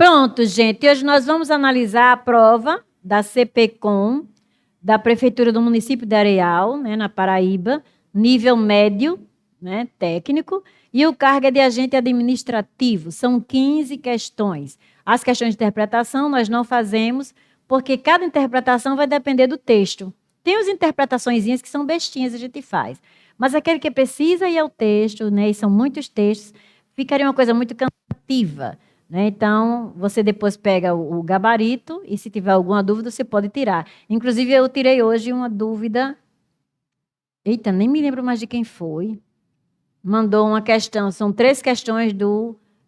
Pronto, gente. Hoje nós vamos analisar a prova da CPCOM, da Prefeitura do município de Areal, né, na Paraíba, nível médio, né, técnico, e o cargo é de agente administrativo. São 15 questões. As questões de interpretação nós não fazemos, porque cada interpretação vai depender do texto. Tem as interpretaçõezinhas que são bestinhas, a gente faz. Mas aquele que precisa ir ao texto, né, e são muitos textos, ficaria uma coisa muito cansativa. Né? Então, você depois pega o gabarito e se tiver alguma dúvida, você pode tirar. Inclusive, eu tirei hoje uma dúvida. Eita, nem me lembro mais de quem foi. Mandou uma questão, são 3 questões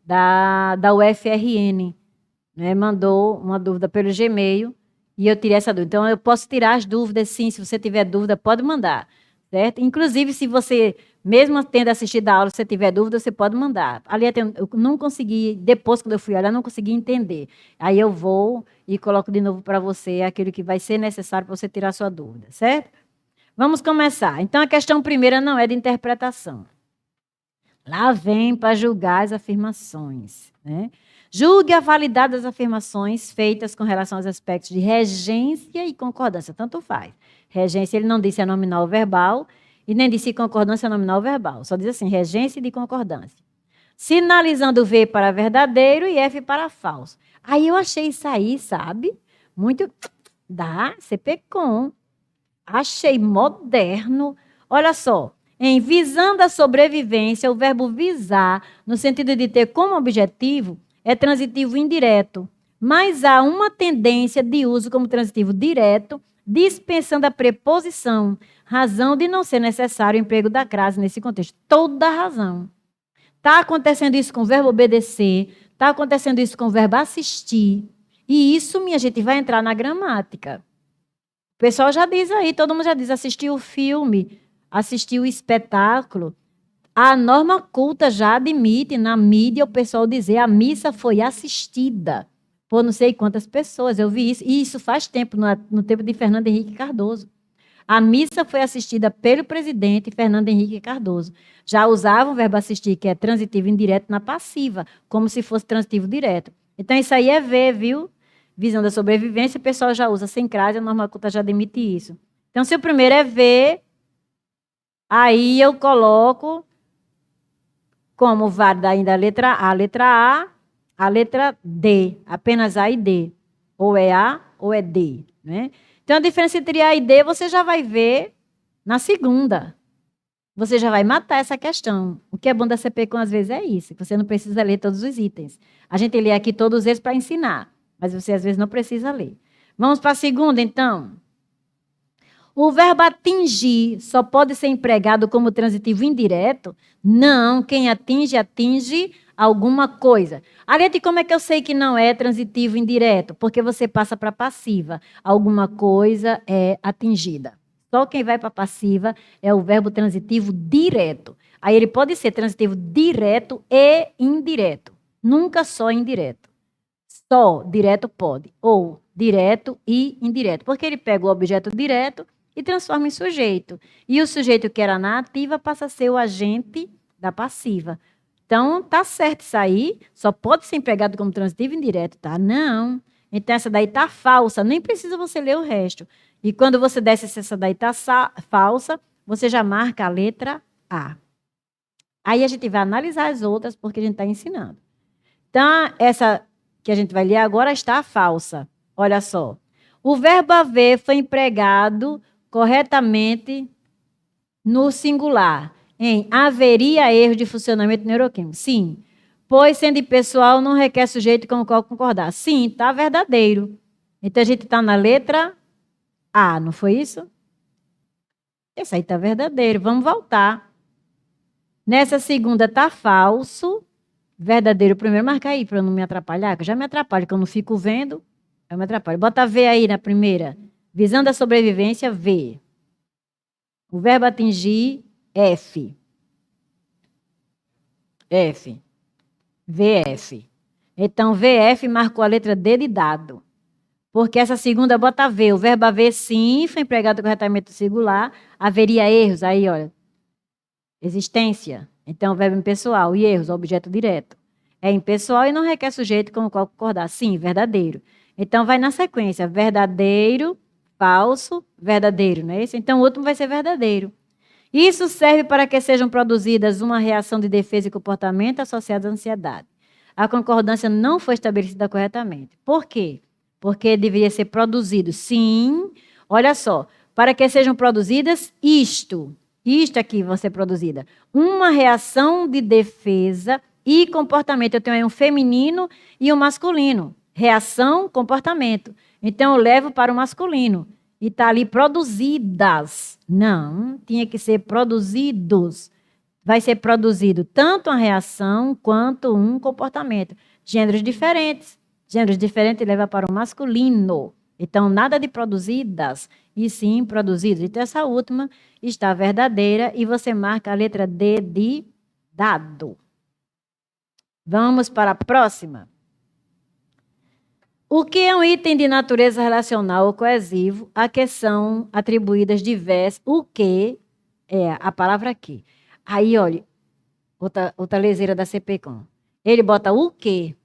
da UFRN. Né? Mandou uma dúvida pelo Gmail e eu tirei essa dúvida. Então, eu posso tirar as dúvidas, sim. Se você tiver dúvida, pode mandar. Certo? Inclusive, se você, mesmo tendo assistido a aula, se você tiver dúvida, você pode mandar. Ali eu não consegui, depois quando eu fui olhar, não consegui entender. Aí eu vou e coloco de novo para você aquilo que vai ser necessário para você tirar a sua dúvida, certo? Vamos começar. Então, a questão primeira não é de interpretação. Lá vem para julgar as afirmações, né? Julgue a validade das afirmações feitas com relação aos aspectos de regência e concordância, tanto faz. Regência, ele não disse a nominal verbal e nem disse concordância nominal verbal, só diz assim, regência e de concordância. Sinalizando V para verdadeiro e F para falso. Aí eu achei isso aí, sabe? Muito da CPCOM. Achei moderno. Olha só. Em visando a sobrevivência, o verbo visar, no sentido de ter como objetivo, é transitivo indireto, mas há uma tendência de uso como transitivo direto, dispensando a preposição, razão de não ser necessário o emprego da crase nesse contexto. Toda razão. Está acontecendo isso com o verbo obedecer, está acontecendo isso com o verbo assistir, e isso, minha gente, vai entrar na gramática. O pessoal já diz aí, todo mundo já diz, assistir o filme, assistir o espetáculo. A norma culta já admite na mídia o pessoal dizer a missa foi assistida por não sei quantas pessoas. Eu vi isso, e isso faz tempo, no tempo de Fernando Henrique Cardoso. A missa foi assistida pelo presidente Fernando Henrique Cardoso. Já usava o verbo assistir, que é transitivo indireto, na passiva, como se fosse transitivo direto. Então, isso aí é ver, viu? Visão da sobrevivência, o pessoal já usa sem crase, a norma culta já admite isso. Então, se o primeiro é ver, aí eu coloco como válida ainda a letra a letra D, apenas A e D. Ou é A ou é D. Né? Então, a diferença entre A e D você já vai ver na segunda. Você já vai matar essa questão. O que é bom da CPCOM, às vezes, é isso. Você não precisa ler todos os itens. A gente lê aqui todos eles para ensinar, mas você, às vezes, não precisa ler. Vamos para a segunda, então. O verbo atingir só pode ser empregado como transitivo indireto? Não, quem atinge, atinge alguma coisa. Ariete, como é que eu sei que não é transitivo indireto? Porque você passa para passiva. Alguma coisa é atingida. Só quem vai para passiva é o verbo transitivo direto. Aí ele pode ser transitivo direto e indireto. Nunca só indireto. Só direto pode. Ou direto e indireto. Porque ele pega o objeto direto e transforma em sujeito. E o sujeito que era na ativa passa a ser o agente da passiva. Então, tá certo isso aí, só pode ser empregado como transitivo indireto, tá? Não. Então, essa daí tá falsa, nem precisa você ler o resto. E quando você desce se essa daí tá falsa, você já marca a letra A. Aí a gente vai analisar as outras, porque a gente está ensinando. Então, essa que a gente vai ler agora está falsa. Olha só. O verbo haver foi empregado corretamente no singular, em haveria erro de funcionamento neuroquímico. Sim, pois sendo impessoal não requer sujeito com o qual concordar. Sim, está verdadeiro. Então a gente está na letra A, não foi isso? Esse aí está verdadeiro, vamos voltar. Nessa segunda está falso, verdadeiro primeiro, marca aí para eu não me atrapalhar, que eu já me atrapalho, que eu não fico vendo, eu me atrapalho. Bota V aí na primeira. Visando a sobrevivência, V. O verbo atingir, F. F. VF. Então, VF marcou a letra D de dado. Porque essa segunda bota V. O verbo haver, sim, foi empregado corretamente no singular. Haveria erros, aí, olha. Existência. Então, verbo impessoal. E erros, objeto direto. É impessoal e não requer sujeito com o qual concordar. Sim, verdadeiro. Então, vai na sequência. Verdadeiro, falso, verdadeiro, não é isso? Então, o último vai ser verdadeiro. Isso serve para que sejam produzidas uma reação de defesa e comportamento associada à ansiedade. A concordância não foi estabelecida corretamente. Por quê? Porque deveria ser produzido. Sim, olha só. Para que sejam produzidas isto aqui vai ser produzida. Uma reação de defesa e comportamento. Eu tenho aí um feminino e um masculino. Reação, comportamento. Então, eu levo para o masculino. E está ali produzidas. Não, tinha que ser produzidos. Vai ser produzido tanto uma reação quanto um comportamento. Gêneros diferentes. Gêneros diferentes leva para o masculino. Então, nada de produzidas, e sim produzidos. Então, essa última está verdadeira e você marca a letra D de dado. Vamos para a próxima. O que é um item de natureza relacional ou coesivo a que são atribuídas diversas? O que é a palavra aqui. Aí, olha, outra leseira da CPCOM. Ele bota o que.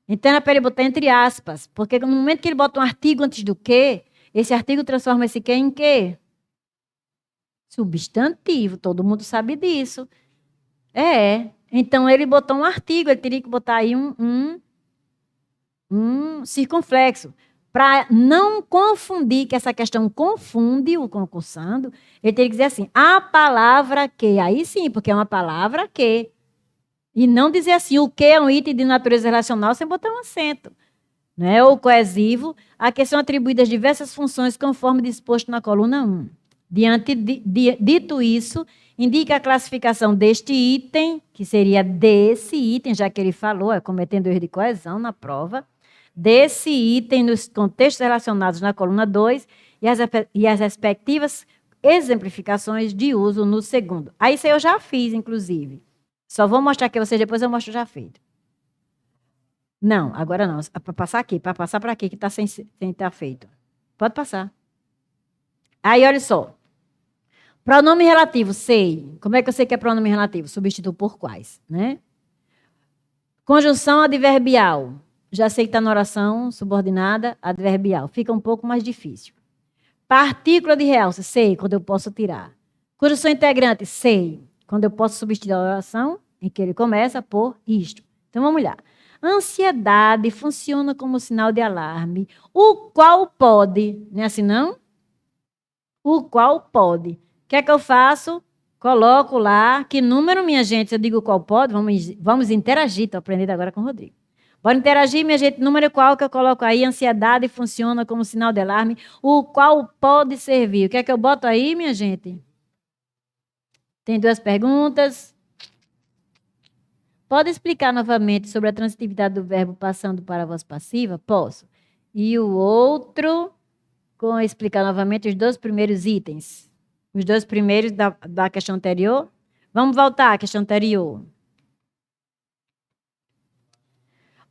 Então, é para ele botar entre aspas, porque no momento que ele bota um artigo antes do que, esse artigo transforma esse que em quê? Substantivo, todo mundo sabe disso. Então, ele botou um artigo, ele teria que botar aí um circunflexo. Para não confundir, que essa questão confunde o concursando, ele teria que dizer assim, a palavra que. Aí sim, porque é uma palavra que. E não dizer assim, o que é um item de natureza relacional sem botar um acento. Né? Ou coesivo, a que são atribuídas diversas funções conforme disposto na coluna 1. Dito isso, indica a classificação deste item, que seria desse item, já que ele falou, cometendo erro de coesão na prova, desse item nos contextos relacionados na coluna 2 e as respectivas exemplificações de uso no segundo. Aí isso eu já fiz, inclusive. Só vou mostrar aqui a vocês, depois eu mostro já feito. Não, agora não. Para passar aqui, para passar para aqui, que está sem estar feito. Pode passar. Aí, olha só. Pronome relativo, sei. Como é que eu sei que é pronome relativo? Substituo por quais, né? Conjunção adverbial. Já sei que está na oração subordinada adverbial. Fica um pouco mais difícil. Partícula de realce, sei, quando eu posso tirar. Conjunção integrante, sei, quando eu posso substituir a oração em que ele começa por isto. Então, vamos lá. Ansiedade funciona como sinal de alarme, o qual pode, não é assim não? O qual pode. O que é que eu faço? Coloco lá, que número, minha gente? Eu digo qual pode, vamos interagir, estou aprendendo agora com o Rodrigo. Bora interagir, minha gente, número qual que eu coloco aí? Ansiedade funciona como sinal de alarme, o qual pode servir. O que é que eu boto aí, minha gente? Tem duas perguntas. Pode explicar novamente sobre a transitividade do verbo passando para a voz passiva? Posso. E o outro, com explicar novamente os dois primeiros itens. Os dois primeiros da questão anterior. Vamos voltar à questão anterior.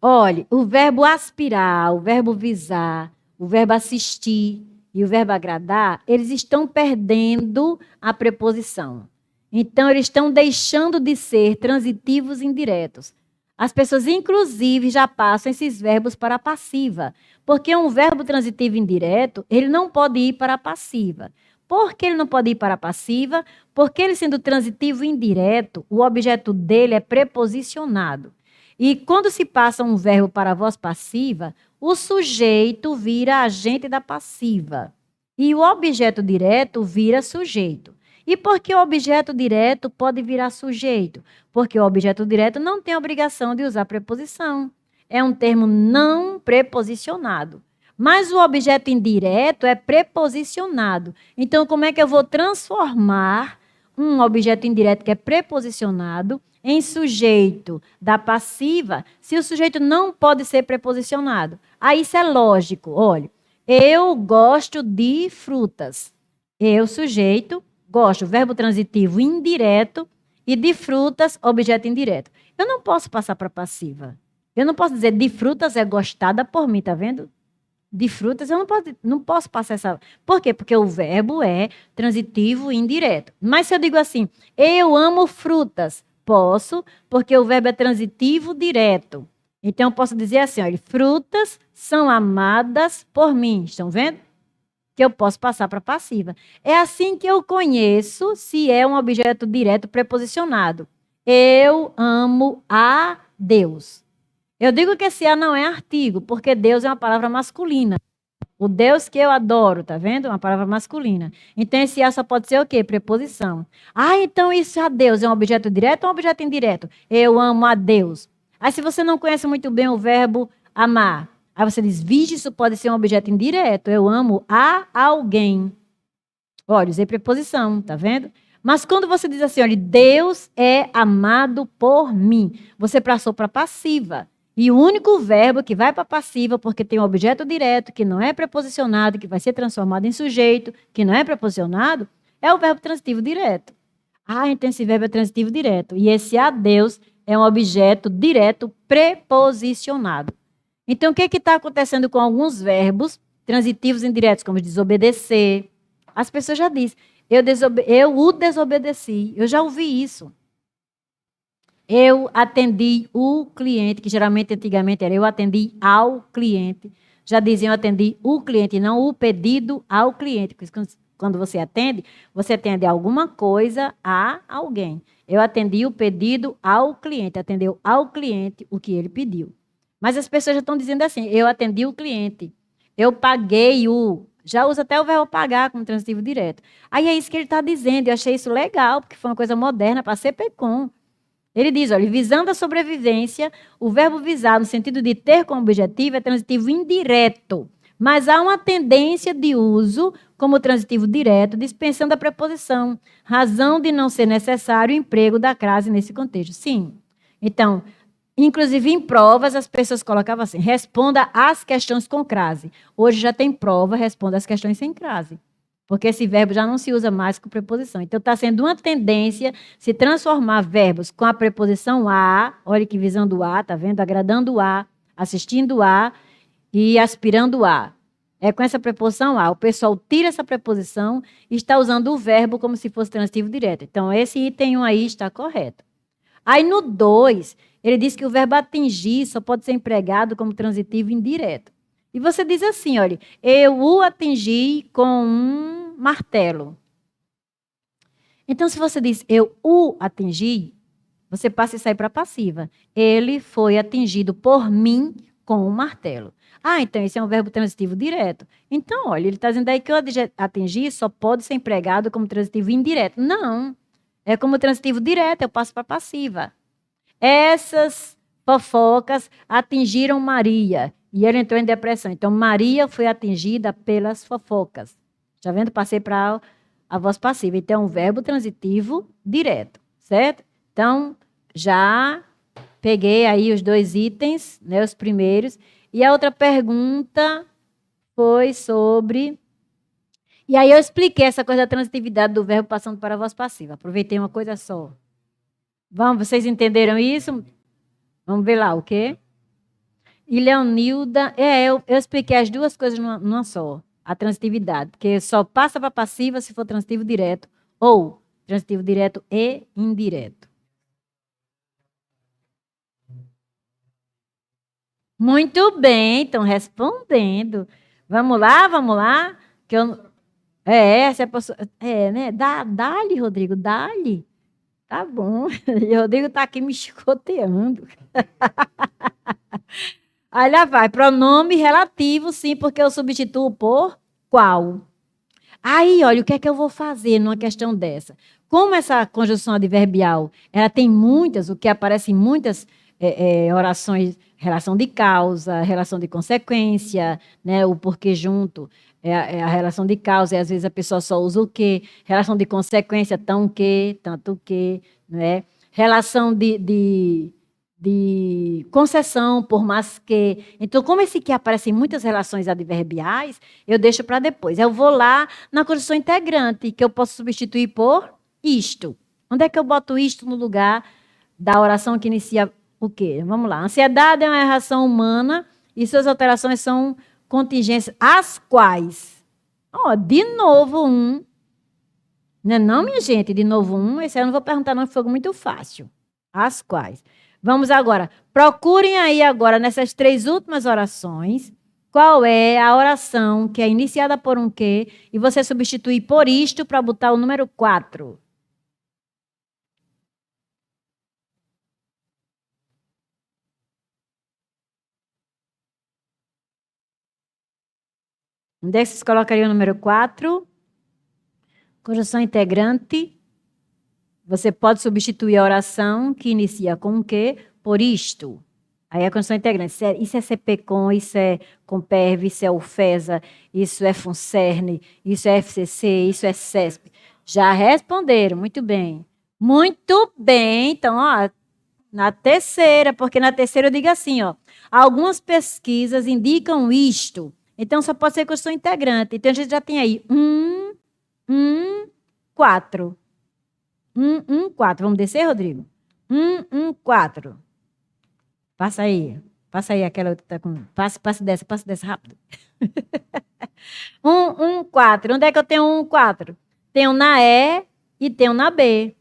Olhe, o verbo aspirar, o verbo visar, o verbo assistir e o verbo agradar, eles estão perdendo a preposição. Então, eles estão deixando de ser transitivos indiretos. As pessoas, inclusive, já passam esses verbos para a passiva, porque um verbo transitivo indireto, ele não pode ir para a passiva. Por que ele não pode ir para a passiva? Porque ele, sendo transitivo indireto, o objeto dele é preposicionado. E quando se passa um verbo para a voz passiva, o sujeito vira agente da passiva. E o objeto direto vira sujeito. E por que o objeto direto pode virar sujeito? Porque o objeto direto não tem obrigação de usar preposição. É um termo não preposicionado. Mas o objeto indireto é preposicionado. Então, como é que eu vou transformar um objeto indireto que é preposicionado em sujeito da passiva, se o sujeito não pode ser preposicionado? Aí isso é lógico. Olha, eu gosto de frutas. Eu, sujeito, gosto, verbo transitivo indireto, e de frutas, objeto indireto. Eu não posso passar para passiva. Eu não posso dizer de frutas é gostada por mim, tá vendo? De frutas eu não posso passar essa... Por quê? Porque o verbo é transitivo indireto. Mas se eu digo assim, eu amo frutas, Posso, porque o verbo é transitivo direto. Então, eu posso dizer assim, olha, frutas são amadas por mim. Estão vendo? Que eu posso passar para passiva. É assim que eu conheço se é um objeto direto preposicionado. Eu amo a Deus. Eu digo que esse a não é artigo, porque Deus é uma palavra masculina. O Deus que eu adoro, tá vendo? Uma palavra masculina. Então, esse a só pode ser o quê? Preposição. Ah, então isso a Deus é um objeto direto ou um objeto indireto? Eu amo a Deus. Aí, se você não conhece muito bem o verbo amar, aí você diz, vige, isso pode ser um objeto indireto. Eu amo a alguém. Olha, usei preposição, tá vendo? Mas quando você diz assim, olha, Deus é amado por mim, você passou para passiva. E o único verbo que vai para passiva, porque tem um objeto direto, que não é preposicionado, que vai ser transformado em sujeito, que não é preposicionado, é o verbo transitivo direto. Ah, então esse verbo é transitivo direto. E esse a Deus é um objeto direto preposicionado. Então, o que está acontecendo com alguns verbos transitivos indiretos, como desobedecer? As pessoas já dizem, eu o desobedeci. Eu já ouvi isso. Eu atendi o cliente, que geralmente antigamente era eu atendi ao cliente. Já diziam atendi o cliente, não o pedido ao cliente. Porque quando você atende alguma coisa a alguém. Eu atendi o pedido ao cliente, atendeu ao cliente o que ele pediu. Mas as pessoas já estão dizendo assim, eu atendi o cliente, eu paguei o... Já usa até o verbo pagar como transitivo direto. Aí é isso que ele está dizendo, eu achei isso legal, porque foi uma coisa moderna para ser PECOM. Ele diz, olha, visando a sobrevivência, o verbo visar, no sentido de ter como objetivo, é transitivo indireto. Mas há uma tendência de uso como transitivo direto, dispensando a preposição. Razão de não ser necessário o emprego da crase nesse contexto. Sim. Então, inclusive em provas, as pessoas colocavam assim, responda às questões com crase. Hoje já tem prova, responda às questões sem crase. Porque esse verbo já não se usa mais com preposição. Então, está sendo uma tendência se transformar verbos com a preposição a, olha que visando a, tá vendo? Agradando a, assistindo a e aspirando a. É com essa preposição a. O pessoal tira essa preposição e está usando o verbo como se fosse transitivo direto. Então, esse item 1 aí está correto. Aí, no 2, ele diz que o verbo atingir só pode ser empregado como transitivo indireto. E você diz assim, olha, eu o atingi com um martelo. Então, se você diz eu o atingi, você passa isso aí para passiva. Ele foi atingido por mim com um martelo. Ah, então esse é um verbo transitivo direto. Então, olha, ele está dizendo aí que o atingir só pode ser empregado como transitivo indireto. Não, é como transitivo direto, eu passo para passiva. Essas fofocas atingiram Maria e ele entrou em depressão. Então, Maria foi atingida pelas fofocas. Está vendo? Passei para a voz passiva. Então, um verbo transitivo direto, certo? Então, já peguei aí os 2 itens, né, os primeiros. E a outra pergunta foi sobre... E aí eu expliquei essa coisa da transitividade do verbo passando para a voz passiva. Aproveitei uma coisa só. Vamos, vocês entenderam isso? Vamos ver lá, o quê? E Leonilda... eu expliquei as duas coisas numa só. A transitividade, porque só passa para passiva se for transitivo direto ou transitivo direto e indireto. Muito bem, estão respondendo. Vamos lá, vamos lá. Que eu... se a pessoa... né? Dá-lhe, Rodrigo, dá-lhe. Tá bom. E o Rodrigo está aqui me chicoteando. Aí lá vai. Pronome relativo, sim, porque eu substituo por qual. Aí, olha, o que é que eu vou fazer numa questão dessa? Como essa conjunção adverbial, ela tem muitas, o que aparece em muitas orações, relação de causa, relação de consequência, né, o porquê junto, é a relação de causa, e às vezes a pessoa só usa o quê, relação de consequência, tão que, tanto que, né? Relação de concessão, por mais que. Então, como esse que aparece em muitas relações adverbiais, eu deixo para depois. Eu vou lá na conjunção integrante, que eu posso substituir por isto. Onde é que eu boto isto no lugar da oração que inicia o quê? Vamos lá. Ansiedade é uma reação humana e suas alterações são contingências, as quais. De novo um. Não, minha gente, de novo um. Esse aí eu não vou perguntar, não, foi muito fácil. as quais. Vamos agora. Procurem aí agora, nessas 3 últimas orações, qual é a oração que é iniciada por um que e você substitui por isto para botar o número 4. Onde é que vocês colocariam o número 4? Conjunção integrante. Você pode substituir a oração que inicia com o que por isto. Aí a conjunção integrante. Isso é CPCOM, isso é Comperv, isso é UFESA, isso é FUNCERN, isso é FCC, isso é CESP. Já responderam, muito bem. Muito bem. Então, ó, na terceira, porque na terceira eu digo assim, ó, algumas pesquisas indicam isto. Então, só pode ser conjunção integrante. Então, a gente já tem aí 4. 4. Vamos descer, Rodrigo? 4. Passa aí. Passa aí aquela outra que tá com... Passe dessa rápido. 4. Onde é que eu tenho 4? Tenho na E e tenho na B.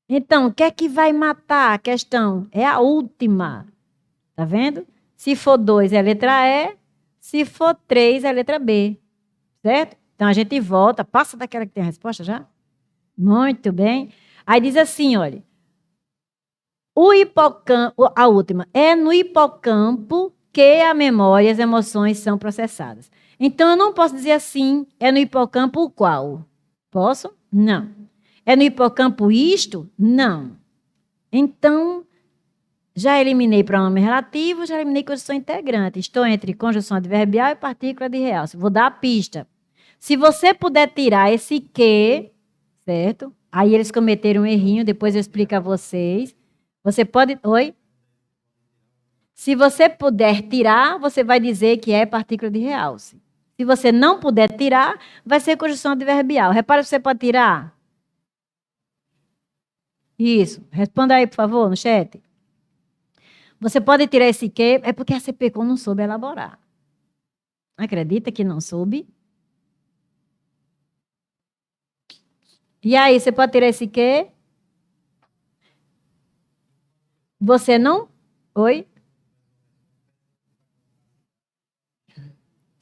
Então, o que é que vai matar a questão? É a última. Tá vendo? Se for 2 é a letra E, se for 3 é a letra B. Certo? Então, a gente volta. Passa daquela que tem a resposta já? Muito bem. Aí diz assim, olha. O hipocampo, a última, é no hipocampo que a memória e as emoções são processadas. Então, eu não posso dizer assim, é no hipocampo o qual? Posso? Não. É no hipocampo isto? Não. Então, já eliminei pronome relativo, já eliminei conjunção integrante. Estou entre conjunção adverbial e partícula de realce. Vou dar a pista. Se você puder tirar esse que, certo? Aí eles cometeram um errinho, depois eu explico a vocês. Você pode... Oi? Se você puder tirar, você vai dizer que é partícula de realce. Se você não puder tirar, vai ser conjunção adverbial. Repara se você pode tirar. Isso. Responda aí, por favor, no chat. Você pode tirar esse que, é porque a CPCOM não soube elaborar. Acredita que não soube? E aí, você pode tirar esse que? Você não? Oi?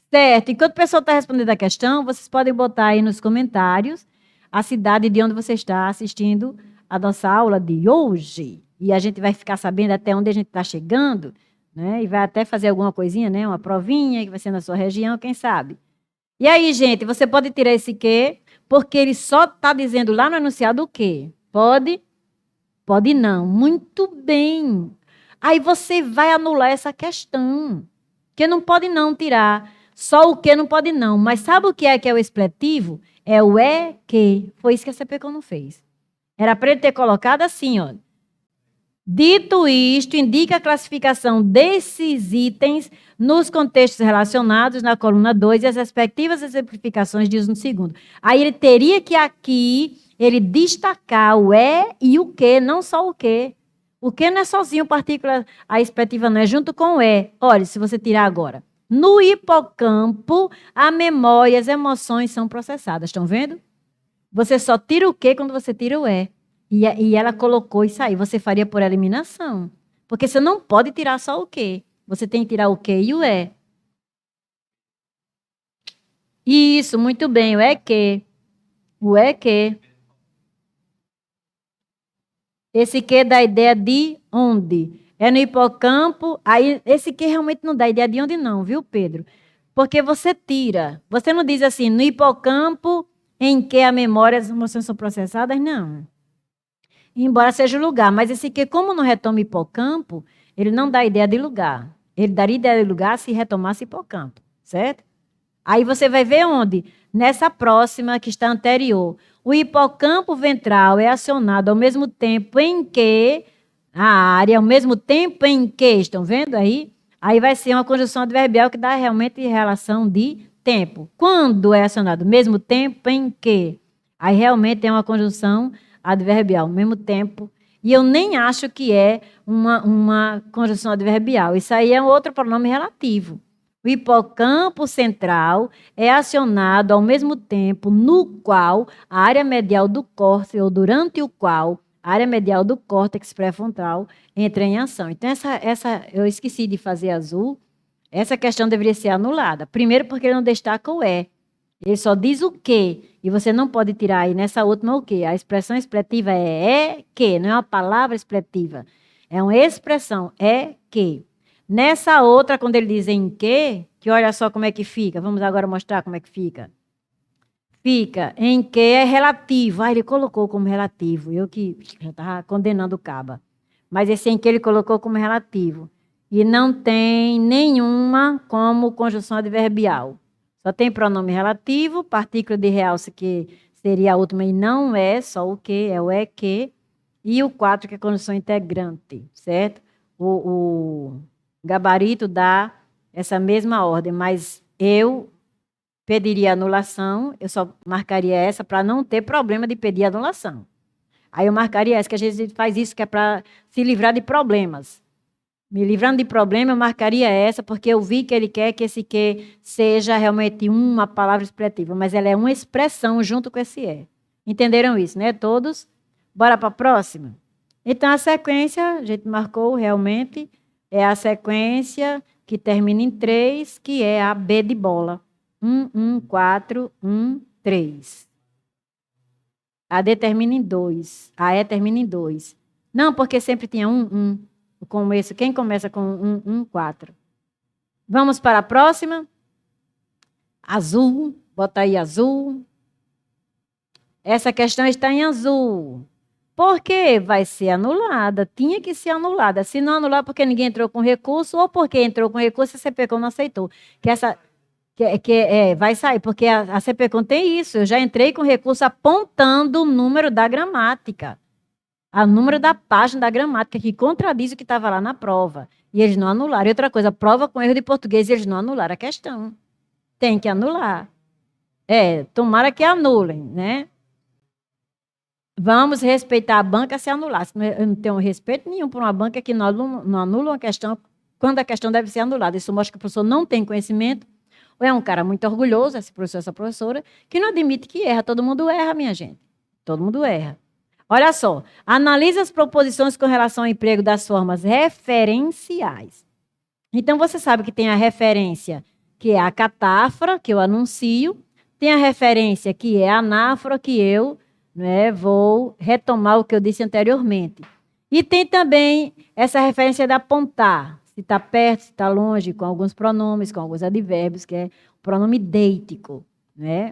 Certo. Enquanto o pessoal está respondendo a questão, vocês podem botar aí nos comentários a cidade de onde você está assistindo a nossa aula de hoje. E a gente vai ficar sabendo até onde a gente está chegando, né? E vai até fazer alguma coisinha, né? Uma provinha que vai ser na sua região, quem sabe. E aí, gente, você pode tirar esse que, porque ele só está dizendo lá no enunciado o quê? Pode? Pode não. Muito bem. Aí você vai anular essa questão. Que não pode não tirar. Só o que não pode não. Mas sabe o que é o expletivo? É o que. Foi isso que a CPCOM não fez. Era para ele ter colocado assim, ó. Dito isto, indica a classificação desses itens nos contextos relacionados na coluna 2 e as respectivas exemplificações de uso no segundo. Aí ele teria que aqui ele destacar o e o que, não só o que. O que não é sozinho partícula, a expletiva não é junto com o e. Olha, se você tirar agora. No hipocampo, a memória e as emoções são processadas. Estão vendo? Você só tira o que quando você tira o e. E ela colocou isso aí. Você faria por eliminação. Porque você não pode tirar só o que. Você tem que tirar o que e o e. Isso, muito bem. O é que. O é que. Esse que dá ideia de onde? É no hipocampo. Aí, esse que realmente não dá ideia de onde não, viu, Pedro? Porque você tira. Você não diz assim, no hipocampo em que a memória e as emoções são processadas, não. Embora seja o lugar. Mas esse que, como não retoma hipocampo, ele não dá ideia de lugar. Ele daria ideia de lugar se retomasse hipocampo, certo? Aí você vai ver onde? Nessa próxima que está anterior. O hipocampo ventral é acionado ao mesmo tempo em que a área, ao mesmo tempo em que, estão vendo aí? Aí vai ser uma conjunção adverbial que dá realmente relação de tempo. Quando é acionado? Mesmo tempo em que? Aí realmente é uma conjunção adverbial, mesmo tempo. E eu nem acho que é uma conjunção adverbial. Isso aí é um outro pronome relativo. O hipocampo central é acionado ao mesmo tempo no qual a área medial do córtex, ou durante o qual a área medial do córtex pré-frontal entra em ação. Então, eu esqueci de fazer azul. Essa questão deveria ser anulada. Primeiro, porque ele não destaca o é. Ele só diz o que. E você não pode tirar aí nessa última o que. A expressão expletiva é que, não é uma palavra expletiva. É uma expressão, é que. Nessa outra, quando ele diz em que olha só como é que fica. Vamos agora mostrar como é que fica. Fica em que é relativo. Ah, ele colocou como relativo. Eu que já estava condenando o caba. Mas esse em que ele colocou como relativo. E não tem nenhuma como conjunção adverbial. Só tem pronome relativo, partícula de realce, que seria a última, e não é só o que, é o é que. E o 4, que é conjunção integrante, certo? O gabarito dá essa mesma ordem, mas eu pediria anulação, eu só marcaria essa para não ter problema de pedir anulação. Aí eu marcaria essa, que a gente faz isso, que é para se livrar de problemas. Me livrando de problema, eu marcaria essa, porque eu vi que ele quer que esse que seja realmente uma palavra expletiva, mas ela é uma expressão junto com esse é. Entenderam isso, né, todos? Bora para a próxima? Então, a sequência, a gente marcou realmente, é a sequência que termina em 3, que é a B de bola. 1, 1, 4, 1, 3. A D termina em 2. A E termina em 2. Não, porque sempre tinha 1, 1. O começo, quem começa com 1, 1, 4. Vamos para a próxima. Azul. Bota aí azul. Essa questão está em azul. Por que vai ser anulada? Tinha que ser anulada. Se não anular, porque ninguém entrou com recurso, ou porque entrou com recurso e a CPCOM não aceitou. Vai sair, porque a CPCOM tem isso. Eu já entrei com recurso apontando o número da gramática. O número da página da gramática, que contradiz o que estava lá na prova. E eles não anularam. E outra coisa, prova com erro de português, e eles não anularam a questão. Tem que anular. Tomara que anulem, né? Vamos respeitar a banca se anular. Eu não tenho respeito nenhum por uma banca que não anula uma questão quando a questão deve ser anulada. Isso mostra que o professor não tem conhecimento, ou é um cara muito orgulhoso, esse professor, essa professora, que não admite que erra. Todo mundo erra, minha gente. Todo mundo erra. Olha só, analise as proposições com relação ao emprego das formas referenciais. Então, você sabe que tem a referência, que é a catáfora, que eu anuncio, tem a referência, que é a anáfora, que eu vou retomar o que eu disse anteriormente. E tem também essa referência de apontar, se está perto, se está longe, com alguns pronomes, com alguns advérbios, que é o pronome deítico.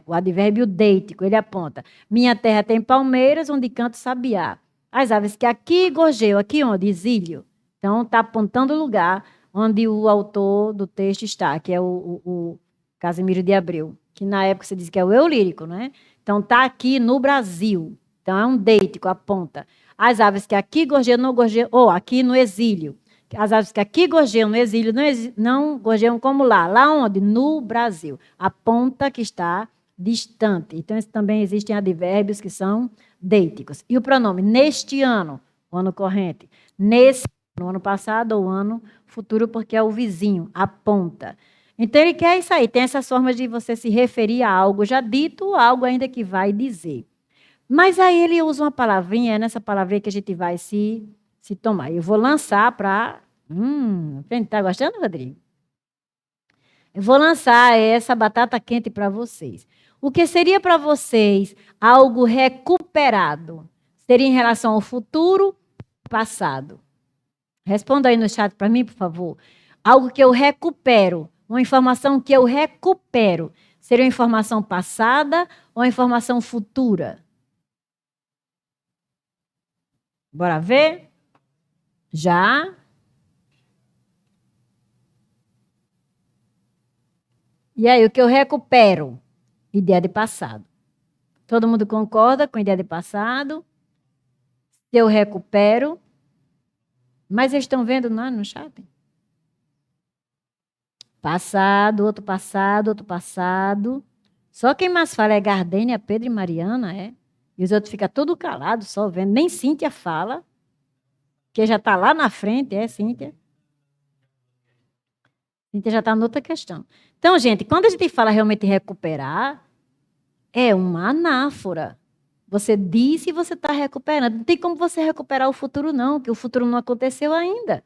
O advérbio deítico, ele aponta. Minha terra tem palmeiras, onde canta o sabiá. As aves que aqui gorjeiam, aqui onde? Exílio. Então, está apontando o lugar onde o autor do texto está, que é o Casimiro de Abreu, que na época se diz que é o eu lírico, né? Então, está aqui no Brasil. Então, é um deítico, aponta. As aves que aqui gorjeiam, não gorjeiam, ou aqui no exílio. As aves que aqui gorjeiam no exílio não gorjeiam como lá. Lá onde? No Brasil. Aponta que está distante. Então, também existem advérbios que são deíticos. E o pronome neste ano, o ano corrente. Nesse ano, ano passado ou ano futuro, porque é o vizinho, aponta. Então, ele quer isso aí. Tem essas formas de você se referir a algo já dito ou algo ainda que vai dizer. Mas aí ele usa uma palavrinha, é nessa palavrinha que a gente vai se tomar. Eu vou lançar para... Está gostando, Rodrigo? Eu vou lançar essa batata quente para vocês. O que seria para vocês algo recuperado? Seria em relação ao futuro ou passado? Responda aí no chat para mim, por favor. Algo que eu recupero, uma informação que eu recupero. Seria uma informação passada ou uma informação futura? Bora ver? Já? E aí, o que eu recupero? Ideia de passado. Todo mundo concorda com ideia de passado? Se eu recupero. Mas vocês estão vendo lá no chat? Passado, outro passado, outro passado. Só quem mais fala é Gardênia, Pedro e Mariana, é? E os outros ficam tudo calados, só vendo. Nem Cíntia fala, que já está lá na frente, Cíntia? Cíntia já está noutra questão. Então, gente, quando a gente fala realmente recuperar, é uma anáfora. Você disse e você está recuperando. Não tem como você recuperar o futuro, não, que o futuro não aconteceu ainda.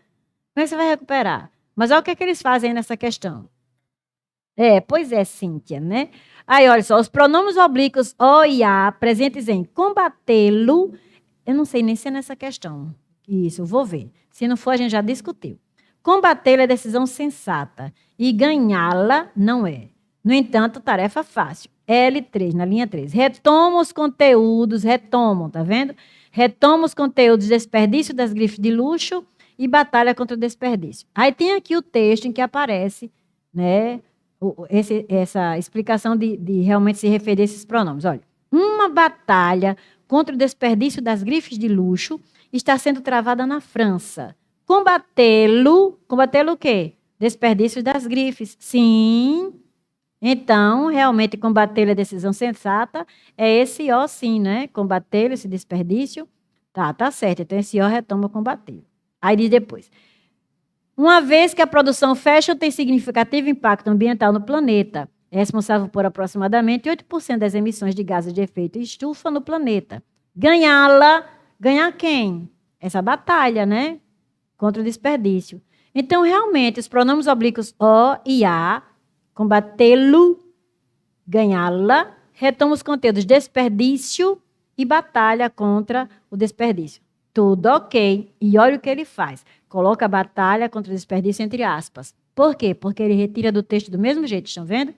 Como é que você vai recuperar? Mas olha o que é que eles fazem nessa questão. Pois é, Cíntia, né? Aí, olha só, os pronomes oblíquos o e a presentes em combatê-lo. Eu não sei nem se é nessa questão. Isso, eu vou ver. Se não for, a gente já discutiu. Combatê-lo é decisão sensata e ganhá-la não é. No entanto, tarefa fácil. L3, na linha 3. Retoma os conteúdos, retomam, tá vendo? Retoma os conteúdos, desperdício das grifes de luxo e batalha contra o desperdício. Aí tem aqui o texto em que aparece, né, essa explicação de realmente se referir a esses pronomes. Olha, uma batalha contra o desperdício das grifes de luxo está sendo travada na França. Combatê-lo o quê? Desperdício das grifes. Sim. Então, realmente, combater a decisão sensata é esse O, sim, né? Combater esse desperdício. Tá certo. Então, esse O retoma combater. Aí diz depois. Uma vez que a produção fashion tem significativo impacto ambiental no planeta, é responsável por aproximadamente 8% das emissões de gases de efeito estufa no planeta. Ganhá-la, ganhar quem? Essa batalha, né? Contra o desperdício. Então, realmente, os pronomes oblíquos o e a, combatê-lo, ganhá-la, retoma os conteúdos desperdício e batalha contra o desperdício. Tudo ok. E olha o que ele faz. Coloca a batalha contra o desperdício entre aspas. Por quê? Porque ele retira do texto do mesmo jeito, estão vendo?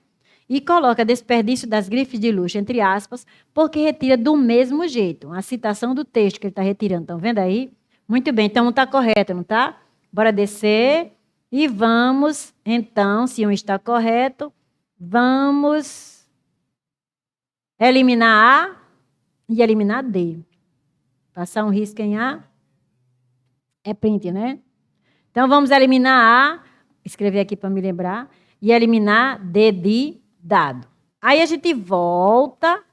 E coloca desperdício das grifes de luxo entre aspas, porque retira do mesmo jeito. A citação do texto que ele está retirando. Estão vendo aí? Muito bem, então não está correto, não está? Bora descer e vamos, então, se um está correto, vamos eliminar A e eliminar D. Passar um risco em A é print, né? Então, vamos eliminar A, escrever aqui para me lembrar, e eliminar D de dado. Aí a gente volta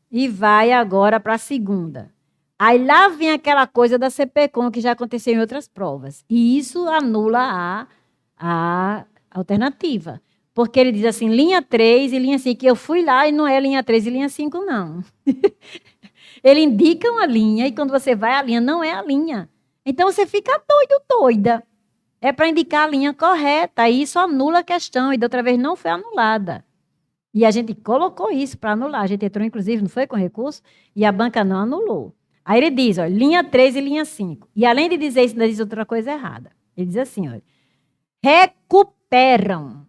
e vai agora para a segunda. Aí lá vem aquela coisa da CPCOM que já aconteceu em outras provas. E isso anula a alternativa. Porque ele diz assim, linha 3 e linha 5, que eu fui lá e não é linha 3 e linha 5, não. Ele indica uma linha e quando você vai, a linha não é a linha. Então você fica doido, doida. É para indicar a linha correta, e isso anula a questão, e da outra vez não foi anulada. E a gente colocou isso para anular. A gente entrou, inclusive, não foi com recurso, e a banca não anulou. Aí ele diz, ó, linha 3 e linha 5. E além de dizer isso, ainda diz outra coisa errada. Ele diz assim, ó, recuperam,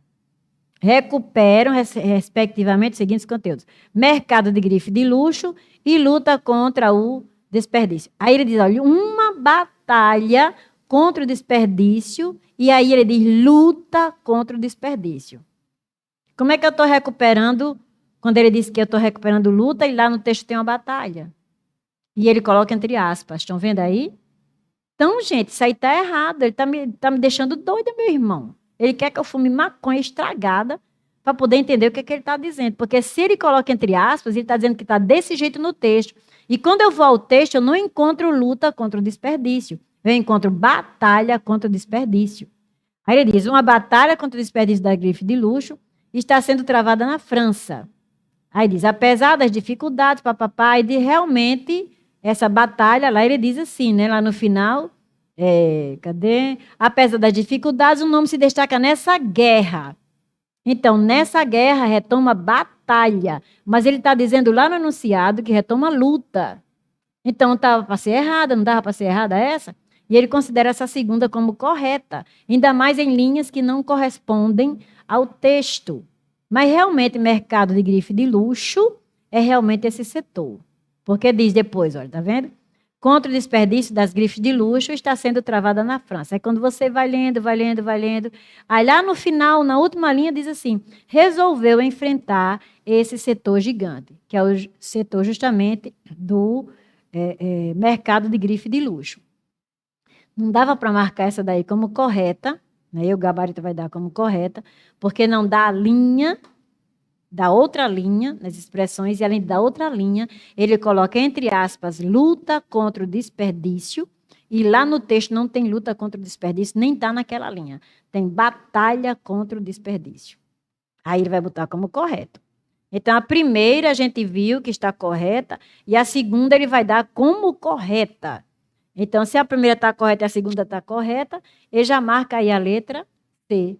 respectivamente, os seguintes conteúdos. Mercado de grife de luxo e luta contra o desperdício. Aí ele diz, olha, uma batalha contra o desperdício, e aí ele diz luta contra o desperdício. Como é que eu estou recuperando, quando ele diz que eu estou recuperando luta, e lá no texto tem uma batalha? E ele coloca entre aspas, estão vendo aí? Então, gente, isso aí está errado, ele tá me deixando doida, meu irmão. Ele quer que eu fume maconha estragada para poder entender o que ele está dizendo. Porque se ele coloca entre aspas, ele está dizendo que está desse jeito no texto. E quando eu vou ao texto, eu não encontro luta contra o desperdício. Eu encontro batalha contra o desperdício. Aí ele diz, uma batalha contra o desperdício da grife de luxo está sendo travada na França. Aí diz, apesar das dificuldades, papapá, e de realmente essa batalha, lá ele diz assim, né? Lá no final, cadê? Apesar das dificuldades, o nome se destaca nessa guerra. Então, nessa guerra, retoma batalha. Mas ele está dizendo lá no enunciado que retoma luta. Então, estava para ser errada, não dava para ser errada essa? E ele considera essa segunda como correta, ainda mais em linhas que não correspondem ao texto. Mas realmente, mercado de grife de luxo é realmente esse setor. Porque diz depois, olha, tá vendo? Contra o desperdício das grifes de luxo está sendo travada na França. Aí quando você vai lendo, vai lendo, vai lendo, aí lá no final, na última linha, diz assim, resolveu enfrentar esse setor gigante, que é o setor justamente do mercado de grife de luxo. Não dava para marcar essa daí como correta, né? E o gabarito vai dar como correta, porque não dá a linha da outra linha, nas expressões, e além da outra linha, ele coloca entre aspas, luta contra o desperdício, e lá no texto não tem luta contra o desperdício, nem está naquela linha. Tem batalha contra o desperdício. Aí ele vai botar como correto. Então, a primeira a gente viu que está correta e a segunda ele vai dar como correta. Então, se a primeira está correta e a segunda está correta, ele já marca aí a letra C,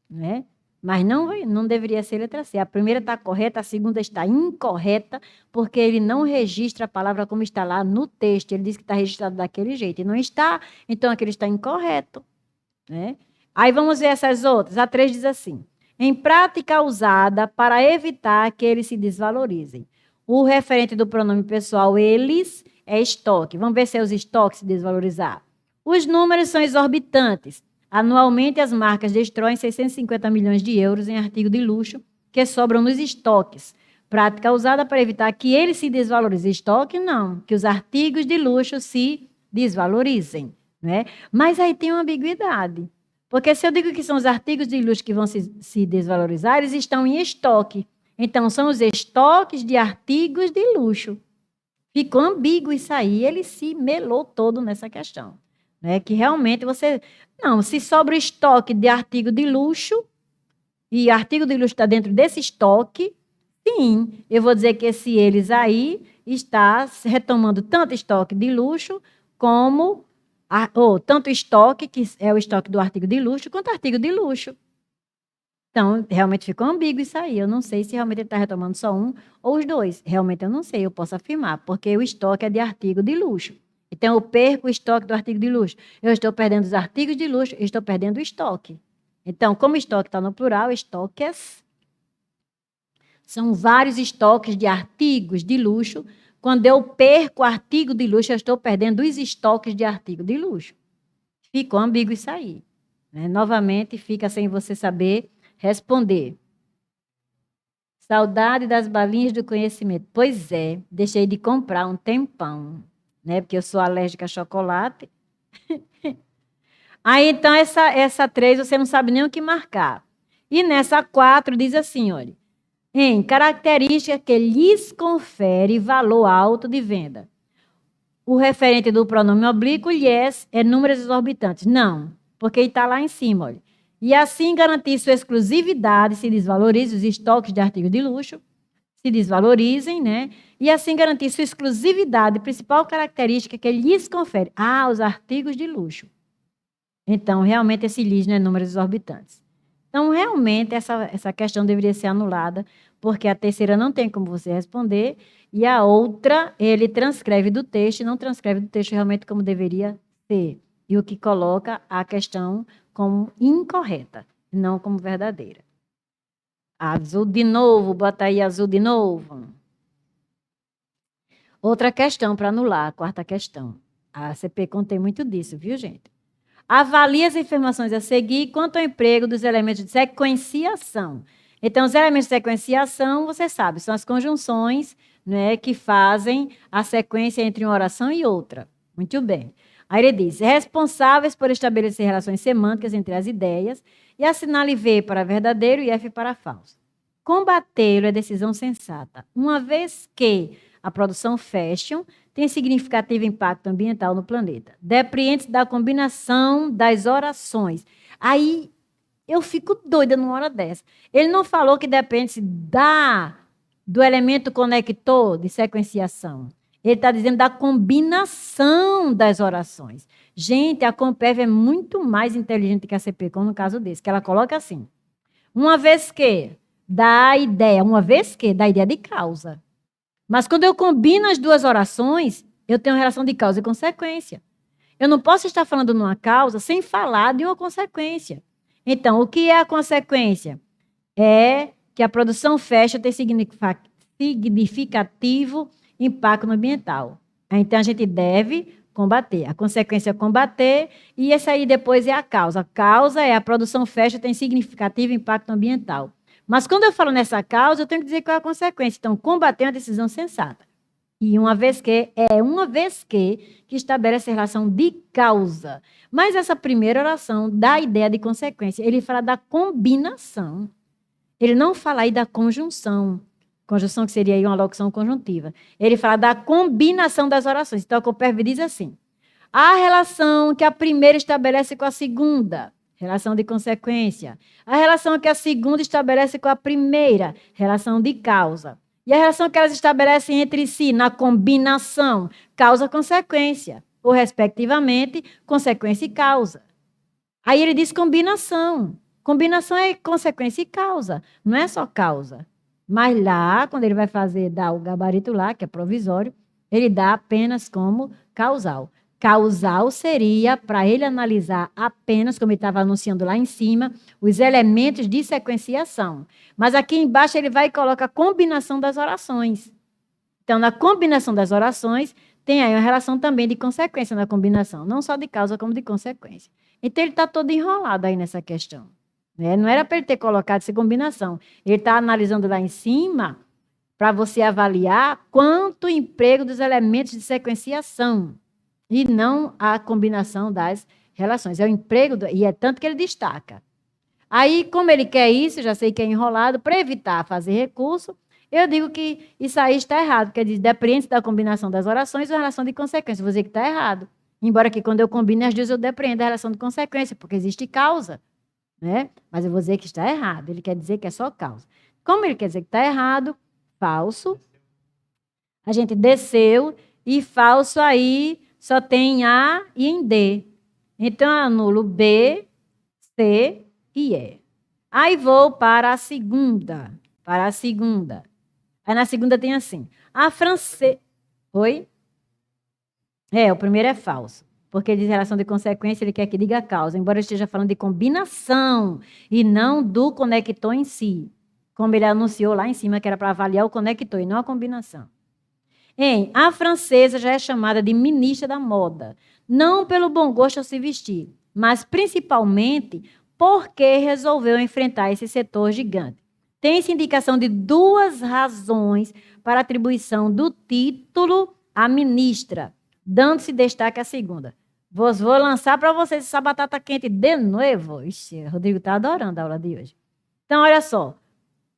né? Mas não deveria ser letra C. A primeira está correta, a segunda está incorreta, porque ele não registra a palavra como está lá no texto. Ele diz que está registrado daquele jeito. E não está, então aquele está incorreto, né? Aí vamos ver essas outras. A 3 diz assim: em prática usada para evitar que eles se desvalorizem. O referente do pronome pessoal, eles, é estoque. Vamos ver se é os estoques se desvalorizar. Os números são exorbitantes. Anualmente, as marcas destroem 650 milhões de euros em artigo de luxo que sobram nos estoques. Prática usada para evitar que eles se desvalorizem. Estoque, não. Que os artigos de luxo se desvalorizem, né? Mas aí tem uma ambiguidade. Porque se eu digo que são os artigos de luxo que vão se desvalorizar, eles estão em estoque. Então, são os estoques de artigos de luxo. Ficou ambíguo isso aí, ele se melou todo nessa questão. Né? Que realmente você... Não, se sobra o estoque de artigo de luxo, e artigo de luxo está dentro desse estoque, sim, eu vou dizer que esse eles aí está retomando tanto estoque de luxo como... ou tanto estoque, que é o estoque do artigo de luxo, quanto artigo de luxo. Então, realmente ficou ambíguo isso aí. Eu não sei se realmente ele está retomando só um ou os dois. Realmente eu não sei, eu posso afirmar, porque o estoque é de artigo de luxo. Então, eu perco o estoque do artigo de luxo. Eu estou perdendo os artigos de luxo, eu estou perdendo o estoque. Então, como estoque está no plural, estoques são vários estoques de artigos de luxo. Quando eu perco o artigo de luxo, eu estou perdendo os estoques de artigo de luxo. Ficou ambíguo isso aí. Né? Novamente, fica sem você saber responder. Saudade das balinhas do conhecimento. Pois é, deixei de comprar um tempão, né? Porque eu sou alérgica a chocolate. Aí, então, essa 3 você não sabe nem o que marcar. E nessa 4 diz assim, olha, em característica que lhes confere valor alto de venda. O referente do pronome oblíquo, lhes, é números exorbitantes. Não, porque ele está lá em cima, olha. E assim garantir sua exclusividade, se desvalorize os estoques de artigos de luxo, se desvalorizem, né? E assim garantir sua exclusividade, principal característica que ele lhes confere. Os artigos de luxo. Então, realmente, esse lhes não é números exorbitantes. Então, realmente, essa questão deveria ser anulada, porque a terceira não tem como você responder, e a outra, ele transcreve do texto, e não transcreve do texto realmente como deveria ser. E o que coloca a questão como incorreta, não como verdadeira. Azul de novo, bota aí azul de novo. Outra questão para anular, a quarta questão. A CP contém muito disso, viu, gente? Avalie as informações a seguir quanto ao emprego dos elementos de sequenciação. Então, os elementos de sequenciação, você sabe, são as conjunções, né, que fazem a sequência entre uma oração e outra. Muito bem. Aí ele diz, responsáveis por estabelecer relações semânticas entre as ideias e assinale V para verdadeiro e F para falso. Combatê-lo é decisão sensata, uma vez que a produção fashion tem significativo impacto ambiental no planeta. Depreende da combinação das orações. Aí eu fico doida numa hora dessa. Ele não falou que depende do elemento conector de sequenciação. Ele está dizendo da combinação das orações. Gente, a Compev é muito mais inteligente que a CPCom no caso desse, que ela coloca assim. Uma vez que dá a ideia de causa. Mas quando eu combino as duas orações, eu tenho relação de causa e consequência. Eu não posso estar falando numa causa sem falar de uma consequência. Então, o que é a consequência? É que a produção fashion tem significativo impacto ambiental. Então, a gente deve combater. A consequência é combater e essa aí depois é a causa. A causa é a produção fashion tem significativo impacto ambiental. Mas quando eu falo nessa causa, eu tenho que dizer qual é a consequência. Então, combater é uma decisão sensata. E uma vez que estabelece a relação de causa. Mas essa primeira oração dá a ideia de consequência. Ele fala da combinação. Ele não fala aí da conjunção. Conjunção que seria aí uma locução conjuntiva. Ele fala da combinação das orações. Então, a Comperv diz assim. A relação que a primeira estabelece com a segunda relação de consequência. A relação que a segunda estabelece com a primeira, relação de causa. E a relação que elas estabelecem entre si na combinação, causa-consequência, ou, respectivamente, consequência e causa. Aí ele diz combinação. Combinação é consequência e causa, não é só causa. Mas lá, quando ele vai dar o gabarito lá, que é provisório, ele dá apenas como causal. Causal seria para ele analisar apenas, como ele estava anunciando lá em cima, os elementos de sequenciação. Mas aqui embaixo ele vai e coloca a combinação das orações. Então, na combinação das orações, tem aí uma relação também de consequência na combinação, não só de causa, como de consequência. Então, ele está todo enrolado aí nessa questão. Né? Não era para ele ter colocado essa combinação. Ele está analisando lá em cima para você avaliar quanto o emprego dos elementos de sequenciação e não a combinação das relações. É o emprego, e é tanto que ele destaca. Aí, como ele quer isso, já sei que é enrolado, para evitar fazer recurso, eu digo que isso aí está errado, porque diz, depende da combinação das orações ou relação de consequência. Vou dizer que está errado. Embora que quando eu combine as duas, eu depreendo da relação de consequência, porque existe causa. Né? Mas eu vou dizer que está errado. Ele quer dizer que é só causa. Como ele quer dizer que está errado, falso. A gente desceu e falso aí só tem em A e em D. Então, eu anulo B, C e E. Aí vou para a segunda. Para a segunda. Aí na segunda tem assim. A francesa... Oi? O primeiro é falso. Porque ele diz relação de consequência, ele quer que diga causa, embora eu esteja falando de combinação e não do conector em si. Como ele anunciou lá em cima, que era para avaliar o conector e não a combinação. A francesa já é chamada de ministra da moda, não pelo bom gosto ao se vestir, mas principalmente porque resolveu enfrentar esse setor gigante. Tem-se indicação de 2 razões para a atribuição do título à ministra, dando-se destaque à segunda. Vou lançar para vocês essa batata quente de novo. Ixi, Rodrigo está adorando a aula de hoje. Então, olha só.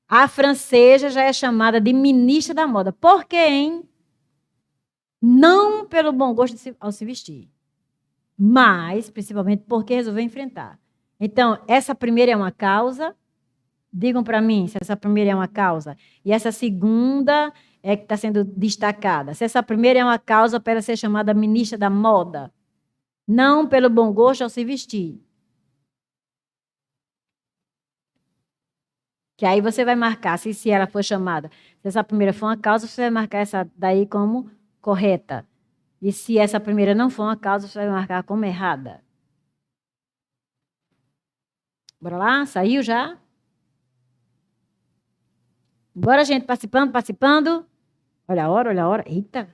A francesa já é chamada de ministra da moda. Por quê, hein? Não pelo bom gosto ao se vestir, mas, principalmente, porque resolveu enfrentar. Então, essa primeira é uma causa. Digam para mim se essa primeira é uma causa. E essa segunda é que está sendo destacada. Se essa primeira é uma causa para ser chamada ministra da moda. Não pelo bom gosto ao se vestir. Que aí você vai marcar, se ela for chamada. Se essa primeira for uma causa, você vai marcar essa daí como correta. E se essa primeira não for uma causa, você vai marcar como errada. Bora lá? Saiu já? Bora, gente, participando. Olha a hora, olha a hora. Eita!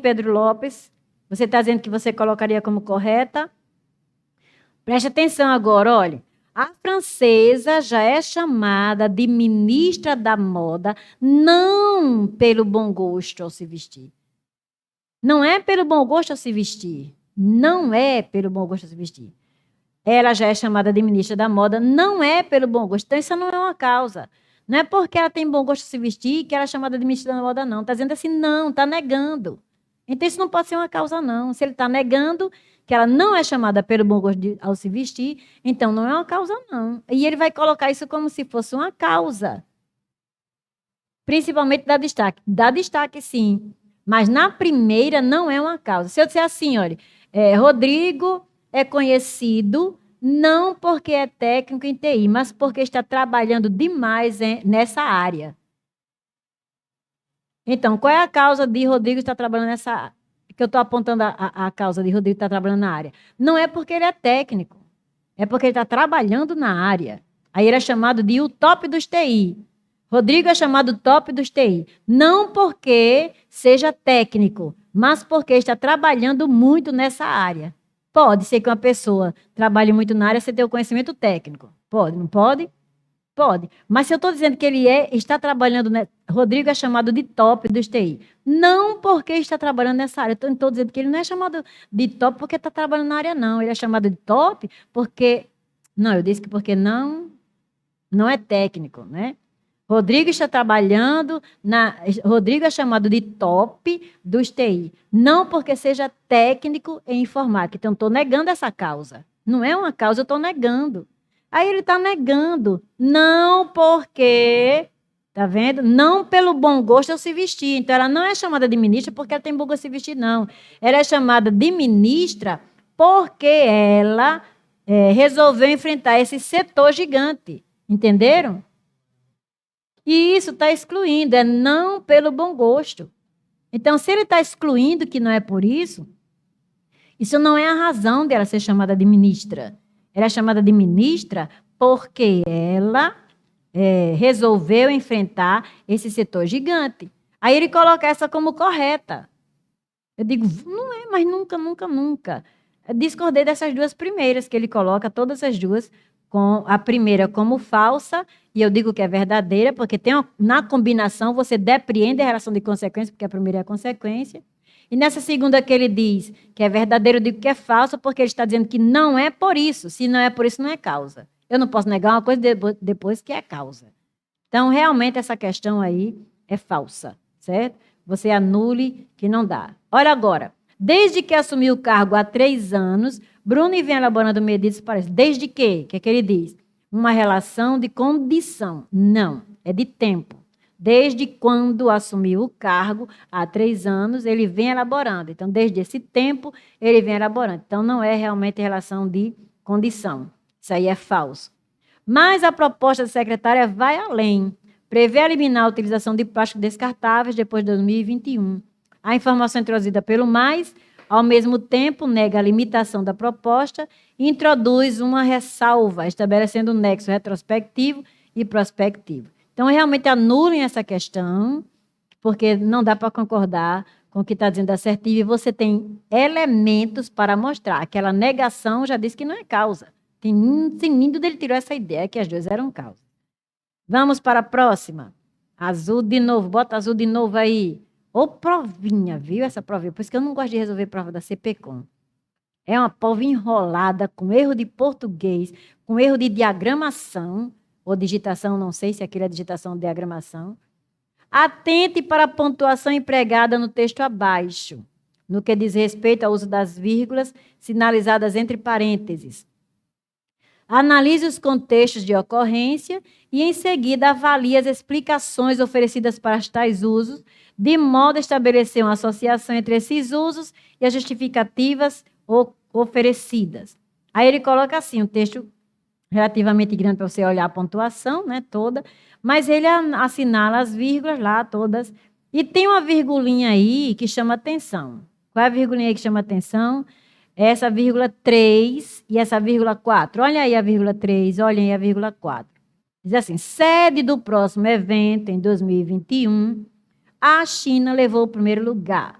Pedro Lopes, você está dizendo que você colocaria como correta? Preste atenção agora, olha. A francesa já é chamada de ministra da moda não pelo bom gosto ao se vestir. Não é pelo bom gosto ao se vestir. Não é pelo bom gosto ao se vestir. Ela já é chamada de ministra da moda, não é pelo bom gosto. Então, isso não é uma causa. Não é porque ela tem bom gosto de se vestir que ela é chamada de ministra da moda, não. Está dizendo assim, não, está negando. Então, isso não pode ser uma causa, não. Se ele está negando que ela não é chamada pelo bom gosto ao se vestir, então não é uma causa, não. E ele vai colocar isso como se fosse uma causa. Principalmente dá destaque. Dá destaque, sim. Mas na primeira não é uma causa. Se eu disser assim, olha, Rodrigo é conhecido não porque é técnico em TI, mas porque está trabalhando demais nessa área. Então, qual é a causa de Rodrigo estar trabalhando nessa área? Que eu estou apontando a causa de Rodrigo estar trabalhando na área. Não é porque ele é técnico, é porque ele está trabalhando na área. Aí ele é chamado de o top dos TI. Rodrigo é chamado top dos TI. Não porque seja técnico, mas porque está trabalhando muito nessa área. Pode ser que uma pessoa trabalhe muito na área sem ter o conhecimento técnico. Pode, não pode? Pode. Mas se eu estou dizendo que ele está trabalhando... Rodrigo é chamado de top dos TI. Não porque está trabalhando nessa área. Eu estou dizendo que ele não é chamado de top porque está trabalhando na área, não. Ele é chamado de top porque... Não, eu disse que porque não é técnico, né? Rodrigo está trabalhando, Rodrigo é chamado de top dos TI. Não porque seja técnico em informática. Então, estou negando essa causa. Não é uma causa, eu estou negando. Aí ele está negando. Não porque, tá vendo? Não pelo bom gosto eu se vestir. Então, ela não é chamada de ministra porque ela tem bom gosto de se vestir, não. Ela é chamada de ministra porque ela resolveu enfrentar esse setor gigante. Entenderam? E isso está excluindo, é não pelo bom gosto. Então, se ele está excluindo que não é por isso não é a razão dela ser chamada de ministra. Ela é chamada de ministra porque ela resolveu enfrentar esse setor gigante. Aí ele coloca essa como correta. Eu digo, não é, mas nunca, nunca, nunca. Eu discordei dessas duas primeiras, que ele coloca todas as duas, com a primeira como falsa, e eu digo que é verdadeira, porque na combinação você depreende a relação de consequência, porque a primeira é a consequência. E nessa segunda que ele diz que é verdadeiro, eu digo que é falsa, porque ele está dizendo que não é por isso. Se não é por isso, não é causa. Eu não posso negar uma coisa depois que é causa. Então, realmente, essa questão aí é falsa, certo? Você anule que não dá. Olha agora. Desde que assumiu o cargo há 3 anos, Bruno vem elaborando medidas para isso. Desde que? O que é que ele diz? Uma relação de condição. Não, é de tempo. Desde quando assumiu o cargo, há 3 anos, ele vem elaborando. Então, desde esse tempo, ele vem elaborando. Então, não é realmente relação de condição. Isso aí é falso. Mas a proposta da secretária vai além. Prevê eliminar a utilização de plásticos descartáveis depois de 2021. A informação introduzida pelo MAIS, ao mesmo tempo, nega a limitação da proposta e introduz uma ressalva, estabelecendo um nexo retrospectivo e prospectivo. Então, realmente anulem essa questão, porque não dá para concordar com o que está dizendo assertivo, e você tem elementos para mostrar. Aquela negação já disse que não é causa. Tem nem dele tirou essa ideia que as duas eram causa. Vamos para a próxima. Azul de novo, bota azul de novo aí. Ô provinha, viu essa provinha? Por isso que eu não gosto de resolver prova da CPCOM. É uma prova enrolada, com erro de português, com erro de diagramação, ou digitação, não sei se aquilo é digitação ou diagramação. Atente para a pontuação empregada no texto abaixo, no que diz respeito ao uso das vírgulas sinalizadas entre parênteses. Analise os contextos de ocorrência e, em seguida, avalie as explicações oferecidas para tais usos, de modo a estabelecer uma associação entre esses usos e as justificativas oferecidas. Aí ele coloca assim, um texto relativamente grande para você olhar a pontuação, né, toda, mas ele assinala as vírgulas lá todas. E tem uma virgulinha aí que chama atenção. Qual é a virgulinha aí que chama atenção? Essa vírgula 3 e essa vírgula 4. Olha aí a vírgula 3, olhem aí a vírgula 4. Diz assim, sede do próximo evento em 2021, a China levou o primeiro lugar.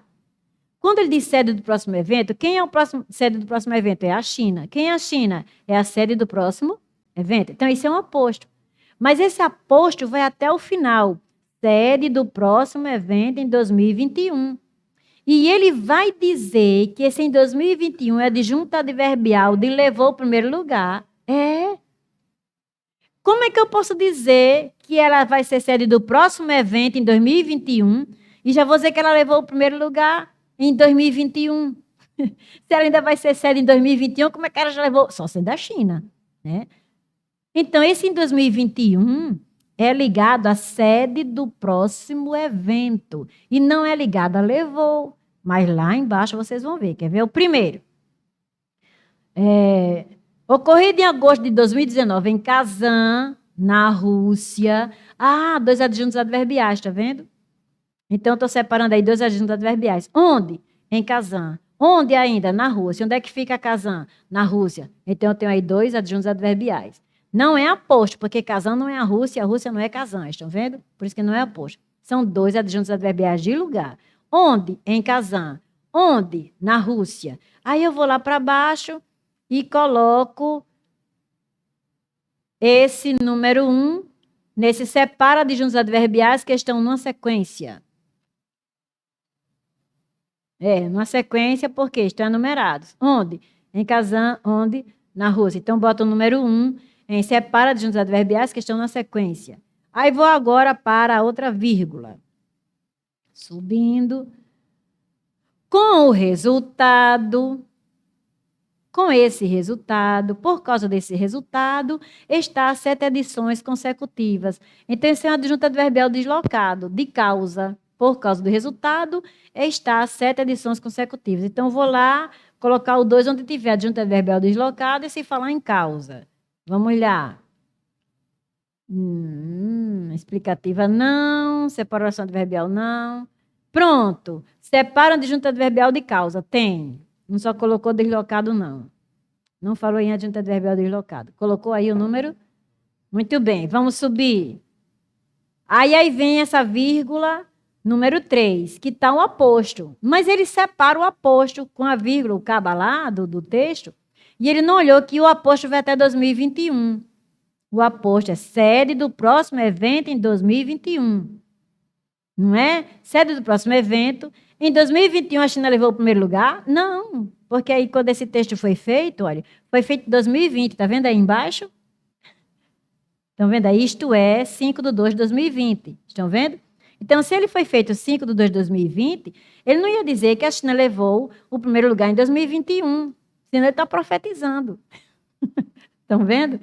Quando ele diz sede do próximo evento, quem é sede do próximo evento? É a China. Quem é a China? É a sede do próximo evento. Então, isso é um aposto. Mas esse aposto vai até o final. Sede do próximo evento em 2021. E ele vai dizer que esse em 2021 é adjunto adverbial de levou o primeiro lugar. Como é que eu posso dizer que ela vai ser sede do próximo evento em 2021 e já vou dizer que ela levou o primeiro lugar em 2021? Se ela ainda vai ser sede em 2021, como é que ela já levou? Só sendo da China, né? Então, esse em 2021 é ligado à sede do próximo evento e não é ligado a levou. Mas lá embaixo vocês vão ver. Quer ver o primeiro? Ocorrido em agosto de 2019 em Kazan, na Rússia. 2 adjuntos adverbiais, tá vendo? Então, estou separando aí 2 adjuntos adverbiais. Onde? Em Kazan. Onde ainda? Na Rússia. Onde é que fica Kazan? Na Rússia. Então, eu tenho aí 2 adjuntos adverbiais. Não é aposto, porque Kazan não é a Rússia não é Kazan. Estão vendo? Por isso que não é aposto. São 2 adjuntos adverbiais de lugar. Onde? Em Kazan. Onde? Na Rússia. Aí eu vou lá para baixo e coloco esse número 1 nesse separa adjuntos adverbiais que estão numa sequência. Numa sequência porque estão enumerados. Onde? Em Kazan, onde? Na Rússia. Então, bota o número 1 em separa adjuntos adverbiais que estão na sequência. Aí vou agora para a outra vírgula. Subindo. Com esse resultado, por causa desse resultado, está 7 edições consecutivisso. Então, esse é um adjunto adverbial deslocado, de causa. Por causa do resultado, está 7 edições consecutivas. Então, vou lá colocar o 2 onde tiver adjunto adverbial deslocado e se falar em causa. Vamos lá. Explicativa não, separação adverbial não. Pronto. Separa adjunto adverbial de causa. Tem. Não só colocou deslocado, não. Não falou em adjunto adverbial deslocado. Colocou aí o número? Muito bem. Vamos subir. Aí vem essa vírgula número 3, que está o aposto. Mas ele separa o aposto com a vírgula, o caba lá do texto, e ele não olhou que o aposto vai até 2021. O aposto é sede do próximo evento em 2021. Não é? Sede do próximo evento. Em 2021, a China levou o primeiro lugar? Não, porque aí quando esse texto foi feito, olha, foi feito em 2020, está vendo aí embaixo? Estão vendo aí? Isto é 5/2/2020. Estão vendo? Então, se ele foi feito 5/2/2020, ele não ia dizer que a China levou o primeiro lugar em 2021, senão ele está profetizando. Estão vendo?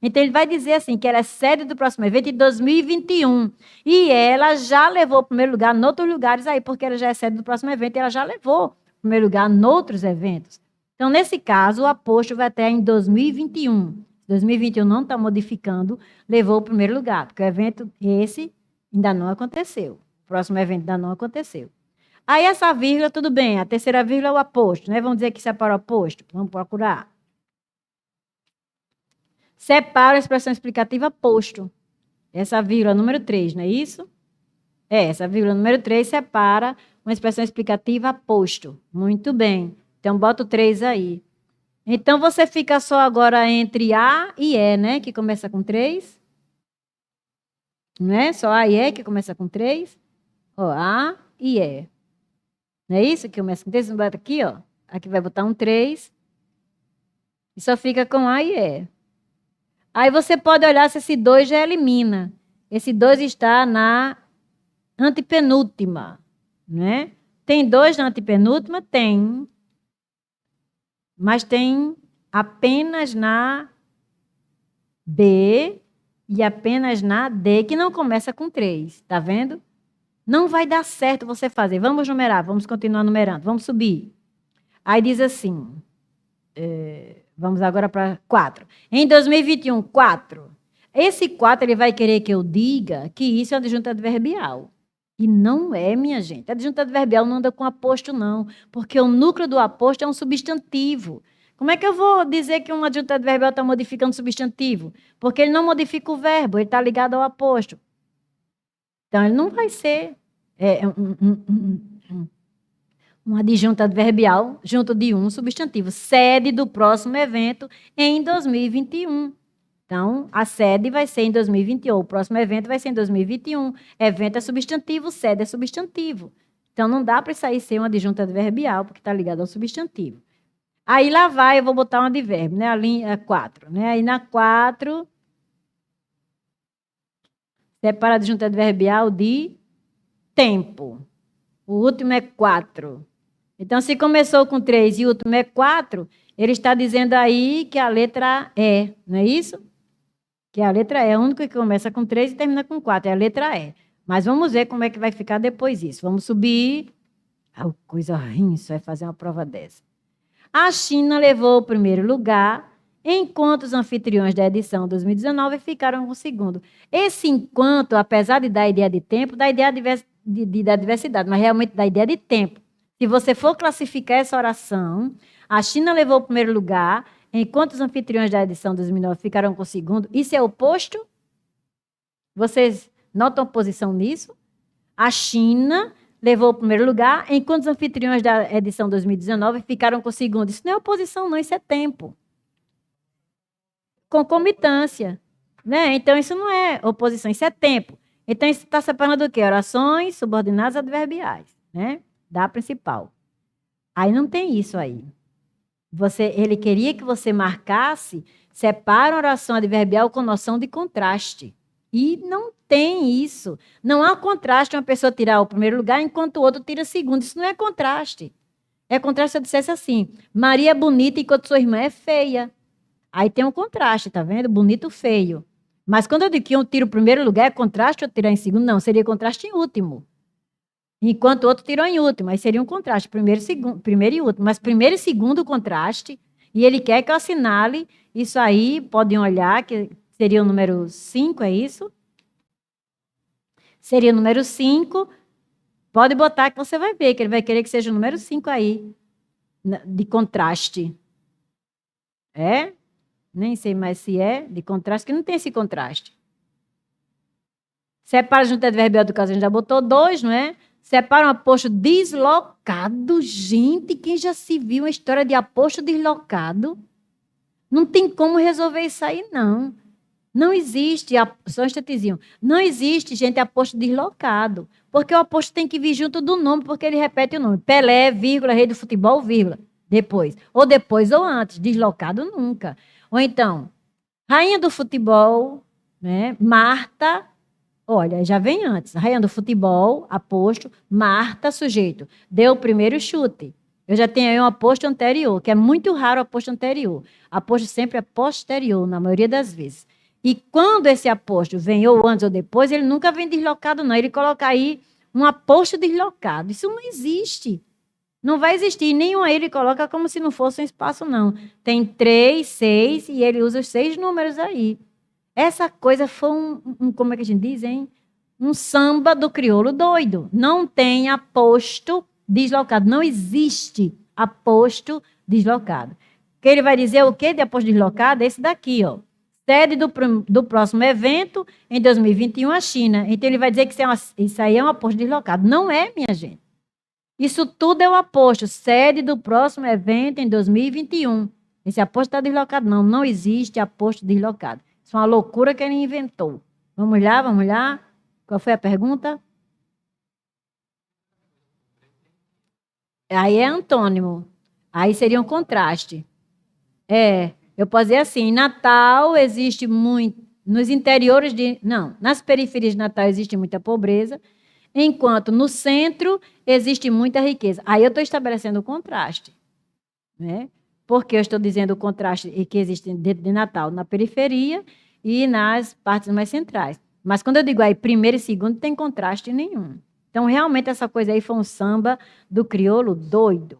Então, ele vai dizer assim, que ela é sede do próximo evento em 2021. E ela já levou o primeiro lugar em outros lugares aí, porque ela já é sede do próximo evento e ela já levou o primeiro lugar em outros eventos. Então, nesse caso, o aposto vai até em 2021. 2021 não está modificando, levou o primeiro lugar, porque o evento esse ainda não aconteceu. O próximo evento ainda não aconteceu. Aí, essa vírgula, tudo bem. A terceira vírgula é o aposto, né? Vamos dizer que separa o aposto. Vamos procurar. Separa a expressão explicativa posto. Essa vírgula número 3, não é isso? Essa vírgula número 3 separa uma expressão explicativa posto. Muito bem. Então, bota o 3 aí. Então, você fica só agora entre A e E, né? Que começa com 3. Não é? Só A e E que começa com 3. Ó, A e E. Não é isso que começa com 3? Você bota aqui, ó. Aqui vai botar um 3. E só fica com A e E. Aí você pode olhar se esse 2 já elimina. Esse 2 está na antepenúltima, né? Tem 2 na antepenúltima? Tem. Mas tem apenas na B e apenas na D, que não começa com 3. Tá vendo? Não vai dar certo você fazer. Vamos numerar, vamos continuar numerando. Vamos subir. Aí diz assim... Vamos agora para 4. Em 2021, 4. Esse 4, ele vai querer que eu diga que isso é adjunto adverbial. E não é, minha gente. Adjunto adverbial não anda com aposto, não. Porque o núcleo do aposto é um substantivo. Como é que eu vou dizer que um adjunto adverbial está modificando o substantivo? Porque ele não modifica o verbo, ele está ligado ao aposto. Então, ele não vai ser um adjunto adverbial junto de um substantivo. Sede do próximo evento em 2021. Então, a sede vai ser em 2021. O próximo evento vai ser em 2021. Evento é substantivo, sede é substantivo. Então, não dá para isso aí ser um adjunto adverbial, porque está ligado ao substantivo. Aí, lá vai, eu vou botar um advérbio, né? A linha 4. Né? Aí, na 4, separa adjunto adverbial de tempo. O último é 4. Então, se começou com 3 e o último é 4, ele está dizendo aí que a letra E, não é isso? Que a letra E é a única que começa com 3 e termina com 4, é a letra E. Mas vamos ver como é que vai ficar depois isso. Vamos subir. Coisa ruim, isso é fazer uma prova dessa. A China levou o primeiro lugar, enquanto os anfitriões da edição 2019 ficaram com o segundo. Esse enquanto, apesar de dar a ideia de tempo, dá a ideia da diversidade, mas realmente dá a ideia de tempo. Se você for classificar essa oração, a China levou o primeiro lugar, enquanto os anfitriões da edição 2009 ficaram com o segundo. Isso é oposto? Vocês notam oposição nisso? A China levou o primeiro lugar, enquanto os anfitriões da edição 2019 ficaram com o segundo. Isso não é oposição, não, isso é tempo. Concomitância. Né? Então, isso não é oposição, isso é tempo. Então, isso está separando o quê? Orações subordinadas adverbiais, né? Da principal. Aí não tem isso aí. Ele queria que você marcasse, separa a oração adverbial com noção de contraste. E não tem isso. Não há contraste uma pessoa tirar o primeiro lugar enquanto o outro tira o segundo. Isso não é contraste. É contraste se eu dissesse assim, Maria é bonita enquanto sua irmã é feia. Aí tem um contraste, tá vendo? Bonito, feio. Mas quando eu digo que um tira o primeiro lugar, é contraste ou tirar em segundo? Não, seria contraste em último. Enquanto o outro tirou em último, aí seria um contraste, primeiro e último. Mas primeiro e segundo contraste, e ele quer que eu assinale isso aí, podem olhar, que seria o número 5, é isso? Seria o número 5. Pode botar que você vai ver, que ele vai querer que seja o número 5 aí, de contraste. É? Nem sei mais se é de contraste, que não tem esse contraste. Separa junto adverbial do caso, a gente já botou 2, não é? Separa um aposto deslocado. Gente, quem já se viu uma história de aposto deslocado? Não tem como resolver isso aí, não. Não existe, só um instantezinho, não existe, gente, aposto deslocado. Porque o aposto tem que vir junto do nome, porque ele repete o nome. Pelé, vírgula, rei do futebol, vírgula. Depois. Ou depois ou antes. Deslocado nunca. Ou então, rainha do futebol, né? Marta, olha, já vem antes. Rainha do futebol, aposto, Marta, sujeito. Deu o primeiro chute. Eu já tenho aí um aposto anterior, que é muito raro o aposto anterior. Aposto sempre é posterior, na maioria das vezes. E quando esse aposto vem ou antes ou depois, ele nunca vem deslocado, não. Ele coloca aí um aposto deslocado. Isso não existe. Não vai existir. Nenhum aí ele coloca como se não fosse um espaço, não. Tem 3, 6, e ele usa os 6 números aí. Essa coisa foi como é que a gente diz, hein? Um samba do crioulo doido. Não tem aposto deslocado. Não existe aposto deslocado. Que ele vai dizer o quê de aposto deslocado? Esse daqui, ó. Sede do próximo evento em 2021, a China. Então, ele vai dizer que isso aí é um aposto deslocado. Não é, minha gente. Isso tudo é o aposto. Sede do próximo evento em 2021. Esse aposto está deslocado. Não, não existe aposto deslocado. Isso é uma loucura que ele inventou. Vamos lá, vamos lá. Qual foi a pergunta? Aí é antônimo. Aí seria um contraste. Eu posso dizer assim, em Natal existe muito, nos interiores de, não, nas periferias de Natal existe muita pobreza, enquanto no centro existe muita riqueza. Aí eu estou estabelecendo o contraste, né? Porque eu estou dizendo o contraste que existe dentro de Natal, na periferia e nas partes mais centrais. Mas quando eu digo aí primeiro e segundo, não tem contraste nenhum. Então, realmente, essa coisa aí foi um samba do crioulo doido.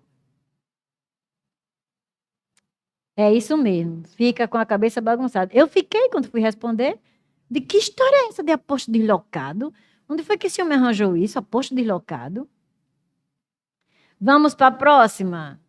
É isso mesmo. Fica com a cabeça bagunçada. Eu fiquei, quando fui responder, de que história é essa de aposto deslocado? Onde foi que esse homem arranjou isso, aposto deslocado? Vamos para a próxima.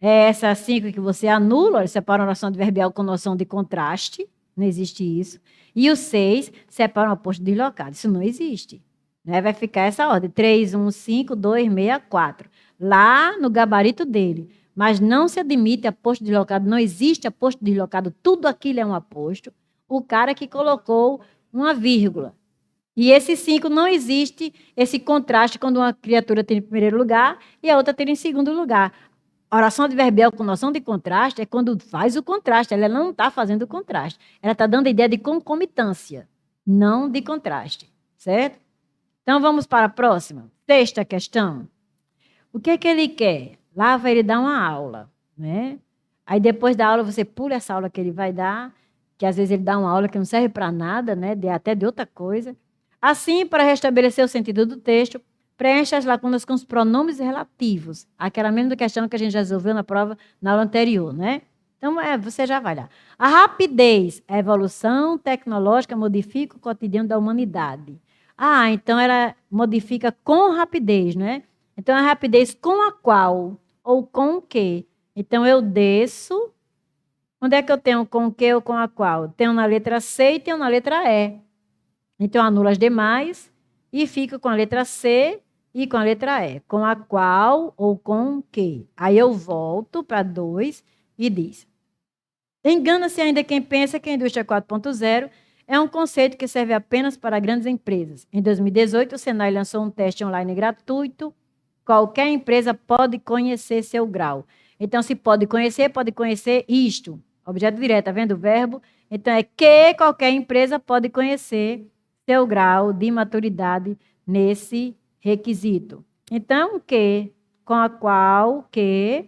É essa 5 que você anula, separa a oração adverbial com noção de contraste. Não existe isso. E o 6 separa um aposto deslocado. Isso não existe. Né? Vai ficar essa ordem: 3, 1, 5, 2, 6, 4. Lá no gabarito dele. Mas não se admite aposto deslocado. Não existe aposto deslocado. Tudo aquilo é um aposto. O cara que colocou uma vírgula. E esse 5 não existe esse contraste quando uma criatura tem em primeiro lugar e a outra tem em segundo lugar. A oração adverbial com noção de contraste é quando faz o contraste, ela não está fazendo o contraste. Ela está dando a ideia de concomitância, não de contraste, certo? Então, vamos para a próxima. Sexta questão. O que é que ele quer? Lá vai ele dar uma aula, né? Aí, depois da aula, você pula essa aula que ele vai dar, que às vezes ele dá uma aula que não serve para nada, né? Até de outra coisa. Assim, para restabelecer o sentido do texto, preencha as lacunas com os pronomes relativos. Aquela mesma questão que a gente já resolveu na prova, na aula anterior, né? Então, você já vai lá. A rapidez, a evolução tecnológica modifica o cotidiano da humanidade. Ah, então ela modifica com rapidez, né? Então, a rapidez com a qual ou com o que? Então, eu desço. Onde é que eu tenho com o que ou com a qual? Tenho na letra C e tenho na letra E. Então, anula as demais e fica com a letra C e com a letra E. Com a qual ou com o que? Aí eu volto para 2 e diz: engana-se ainda quem pensa que a indústria 4.0 é um conceito que serve apenas para grandes empresas. Em 2018, o Senai lançou um teste online gratuito. Qualquer empresa pode conhecer seu grau. Então, se pode conhecer isto. Objeto direto, tá vendo o verbo? Então, é que qualquer empresa pode conhecer seu grau de maturidade nesse requisito. Então, que, com a qual, que,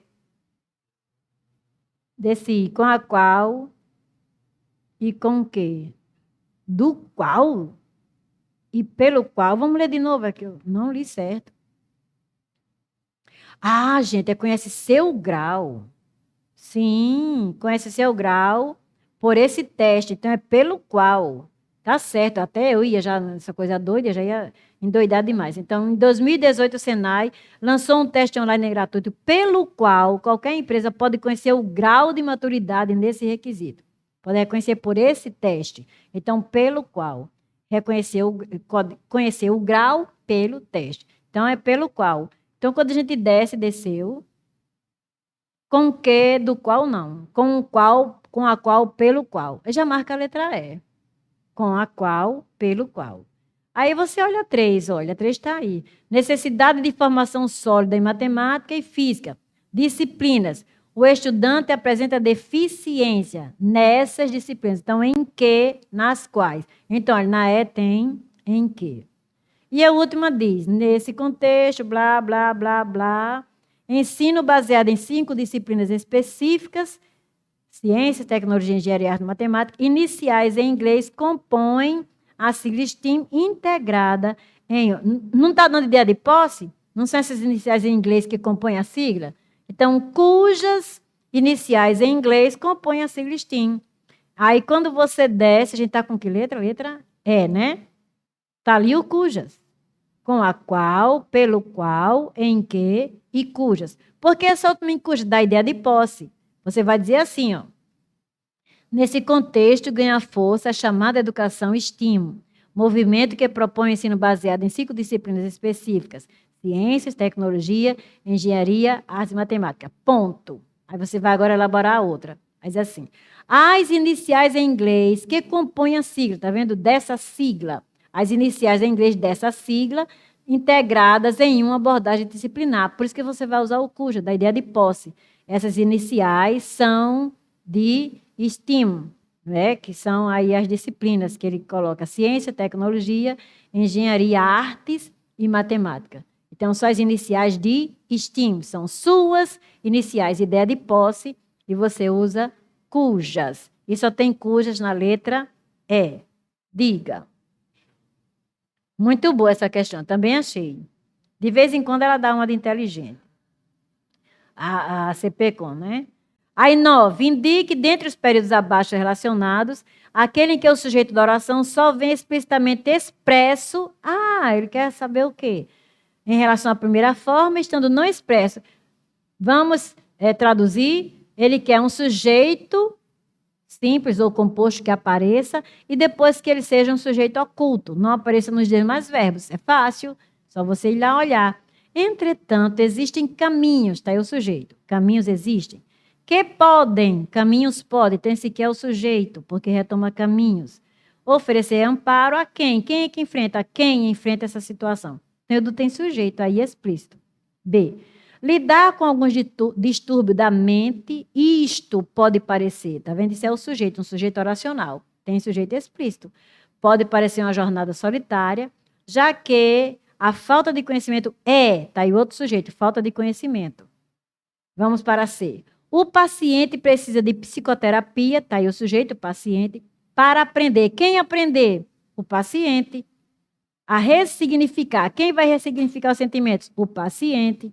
desse, com a qual e com que, do qual e pelo qual, vamos ler de novo aqui, eu não li certo. Ah, gente, conhece seu grau. Sim, conhece seu grau por esse teste, então é pelo qual. Tá certo, até eu ia já nessa coisa doida, já ia endoidar demais. Então, em 2018, o Senai lançou um teste online gratuito pelo qual qualquer empresa pode conhecer o grau de maturidade nesse requisito. Pode reconhecer por esse teste. Então, pelo qual. Conhecer o grau pelo teste. Então, é pelo qual. Então, quando a gente desceu, com que, do qual não. Com o qual, com a qual, pelo qual. Aí já marca a letra E. Com a qual, pelo qual. Aí você olha 3, olha, 3 está aí. Necessidade de formação sólida em matemática e física. Disciplinas. O estudante apresenta deficiência nessas disciplinas. Então, em que, nas quais. Então, olha, na E tem em que. E a última diz, nesse contexto, blá, blá, blá, blá, ensino baseado em 5 disciplinas específicas, ciência, tecnologia, engenharia, arte e matemática, iniciais em inglês, compõem a sigla STEAM integrada em... Não está dando ideia de posse? Não são essas iniciais em inglês que compõem a sigla? Então, cujas iniciais em inglês compõem a sigla STEAM. Aí, quando você desce, a gente está com que letra? Letra E, né? Está ali o cujas. Com a qual, pelo qual, em que e cujas. Por que essa última em cujas? Dá ideia de posse. Você vai dizer assim, ó. Nesse contexto, ganha força a chamada educação estímulo, movimento que propõe o ensino baseado em 5 disciplinas específicas, ciências, tecnologia, engenharia, arte e matemática. Ponto. Aí você vai agora elaborar a outra. Mas assim, as iniciais em inglês que compõem a sigla, tá vendo? Dessa sigla. As iniciais em inglês dessa sigla, integradas em uma abordagem disciplinar. Por isso que você vai usar o cuja, da ideia de posse. Essas iniciais são de STEAM, né? Que são aí as disciplinas que ele coloca: ciência, tecnologia, engenharia, artes e matemática. Então, são as iniciais de STEAM, são suas iniciais, ideia de posse, e você usa cujas. E só tem cujas na letra E. Diga. Muito boa essa questão, também achei. De vez em quando ela dá uma de inteligente. A CPCOM, né? Aí, 9. Indique, dentre os períodos abaixo relacionados, aquele em que o sujeito da oração só vem explicitamente expresso. Ah, ele quer saber o quê? Em relação à primeira forma, estando não expresso. Vamos traduzir. Ele quer um sujeito simples ou composto que apareça, e depois que ele seja um sujeito oculto, não apareça nos demais verbos. É fácil, só você ir lá olhar. Entretanto, existem caminhos, está aí o sujeito. Caminhos existem. Que podem, caminhos podem, então esse aqui é o sujeito, porque retoma caminhos. Oferecer amparo a quem? Quem é que enfrenta? Quem enfrenta essa situação? Então, tem sujeito aí explícito. B. Lidar com alguns distúrbios da mente, isto pode parecer, tá vendo? Isso é o sujeito, um sujeito oracional. Tem sujeito explícito. Pode parecer uma jornada solitária, já que a falta de conhecimento tá aí outro sujeito, falta de conhecimento. Vamos para C. O paciente precisa de psicoterapia, tá aí o sujeito, o paciente, para aprender. Quem aprender? O paciente. A ressignificar. Quem vai ressignificar os sentimentos? O paciente.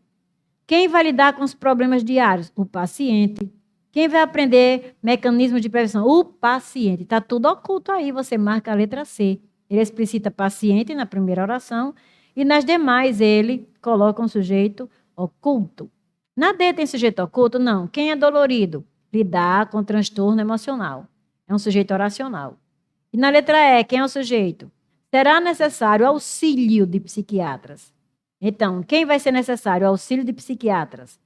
Quem vai lidar com os problemas diários? O paciente. Quem vai aprender mecanismos de prevenção? O paciente. Está tudo oculto aí, você marca a letra C. Ele explicita paciente na primeira oração e nas demais ele coloca um sujeito oculto. Na D tem sujeito oculto? Não. Quem é dolorido? Lidar com transtorno emocional. É um sujeito oracional. E na letra E, quem é o sujeito? Será necessário auxílio de psiquiatras. Então, quem vai ser necessário? Auxílio de psiquiatras.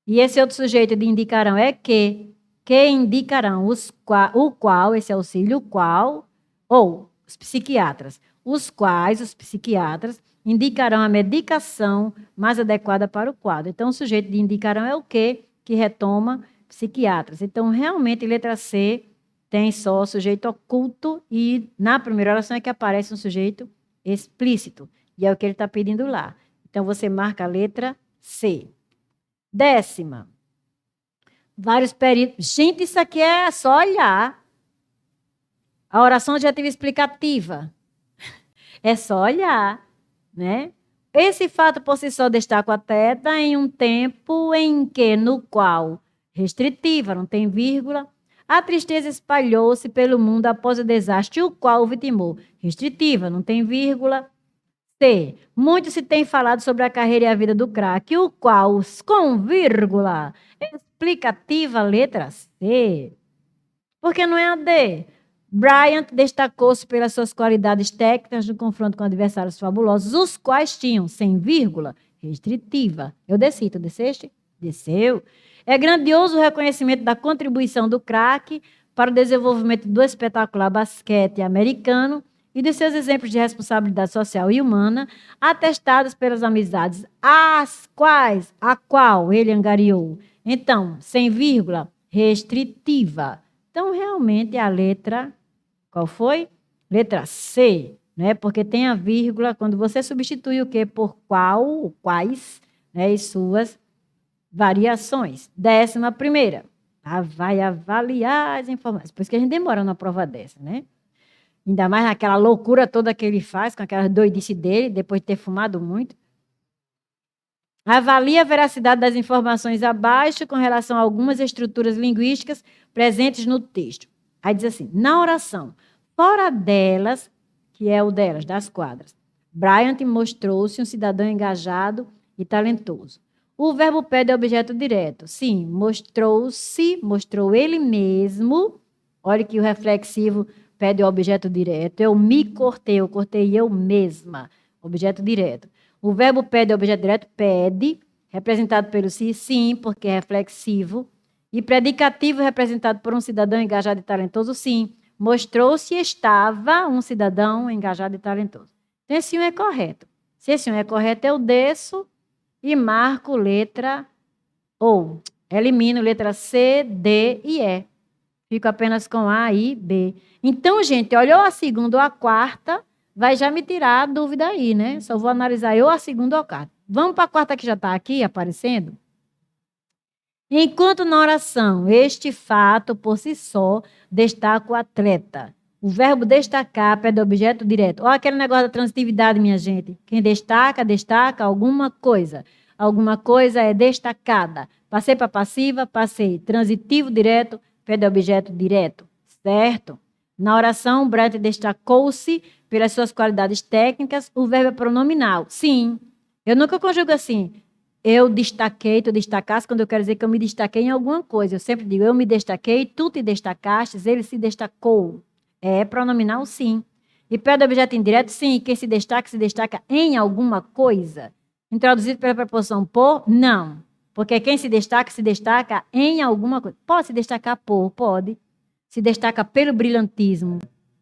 E esse outro sujeito de indicarão é que indicarão o qual, esse auxílio, o qual, ou os psiquiatras, os quais os psiquiatras indicarão a medicação mais adequada para o quadro. Então, o sujeito de indicarão é o que retoma psiquiatras. Então, realmente, letra C tem só sujeito oculto e na primeira oração é que aparece um sujeito explícito. E é o que ele está pedindo lá. Então, você marca a letra C. 10ª. Vários períodos. Gente, isso aqui é só olhar. A oração adjetiva explicativa. É só olhar, né? Esse fato por si só destaca o atleta em um tempo em que, no qual, restritiva, não tem vírgula, a tristeza espalhou-se pelo mundo após o desastre, o qual o vitimou. Restritiva, não tem vírgula. C. Muito se tem falado sobre a carreira e a vida do craque, o qual, com vírgula, explicativa, letra C. Por que não é a D? Bryant destacou-se pelas suas qualidades técnicas no confronto com adversários fabulosos, os quais tinham, sem vírgula, restritiva. Eu desci, tu desceste? Desceu. É grandioso o reconhecimento da contribuição do craque para o desenvolvimento do espetacular basquete americano e dos seus exemplos de responsabilidade social e humana, atestados pelas amizades a qual ele angariou. Então, sem vírgula, restritiva. Então, realmente, a letra, qual foi? Letra C, né? Porque tem a vírgula quando você substitui o quê? Por qual, quais, né? E suas variações. 11ª. Vai avaliar as informações. Por isso que a gente demora numa prova dessa, né? Ainda mais naquela loucura toda que ele faz, com aquela doidice dele, depois de ter fumado muito. Avalia a veracidade das informações abaixo com relação a algumas estruturas linguísticas presentes no texto. Aí diz assim, na oração, fora delas, que é o delas, das quadras, Bryant mostrou-se um cidadão engajado e talentoso. O verbo pede objeto direto. Sim, mostrou-se, mostrou ele mesmo. Olha que o reflexivo pede o objeto direto. Eu me cortei, eu cortei eu mesma. Objeto direto. O verbo pede objeto direto, pede, representado pelo si, sim, porque é reflexivo. E predicativo, representado por um cidadão engajado e talentoso, sim. Mostrou-se estava um cidadão engajado e talentoso. Então, esse 1 é correto. Se esse 1 é correto, eu desço e marco letra ou elimino letra C, D e E. Fico apenas com A e B. Então, gente, olhou a segunda ou a quarta, vai já me tirar a dúvida aí, né? Só vou analisar eu a segunda ou a quarta. Vamos para a quarta que já está aqui aparecendo? Enquanto na oração, este fato por si só destaca o atleta. O verbo destacar pede objeto direto. Olha aquele negócio da transitividade, minha gente. Quem destaca, destaca alguma coisa. Alguma coisa é destacada. Passei para passiva, passei. Transitivo direto, pede objeto direto. Certo? Na oração, Bryant destacou-se pelas suas qualidades técnicas. O verbo é pronominal. Sim. Eu nunca conjugo assim. Eu destaquei, tu destacaste, quando eu quero dizer que eu me destaquei em alguma coisa. Eu sempre digo, eu me destaquei, tu te destacaste, ele se destacou. É pronominal, sim. E pede objeto indireto, sim. Quem se destaca em alguma coisa. Introduzido pela preposição por, não. Porque quem se destaca em alguma coisa. Pode se destacar por, pode. Se destaca pelo brilhantismo,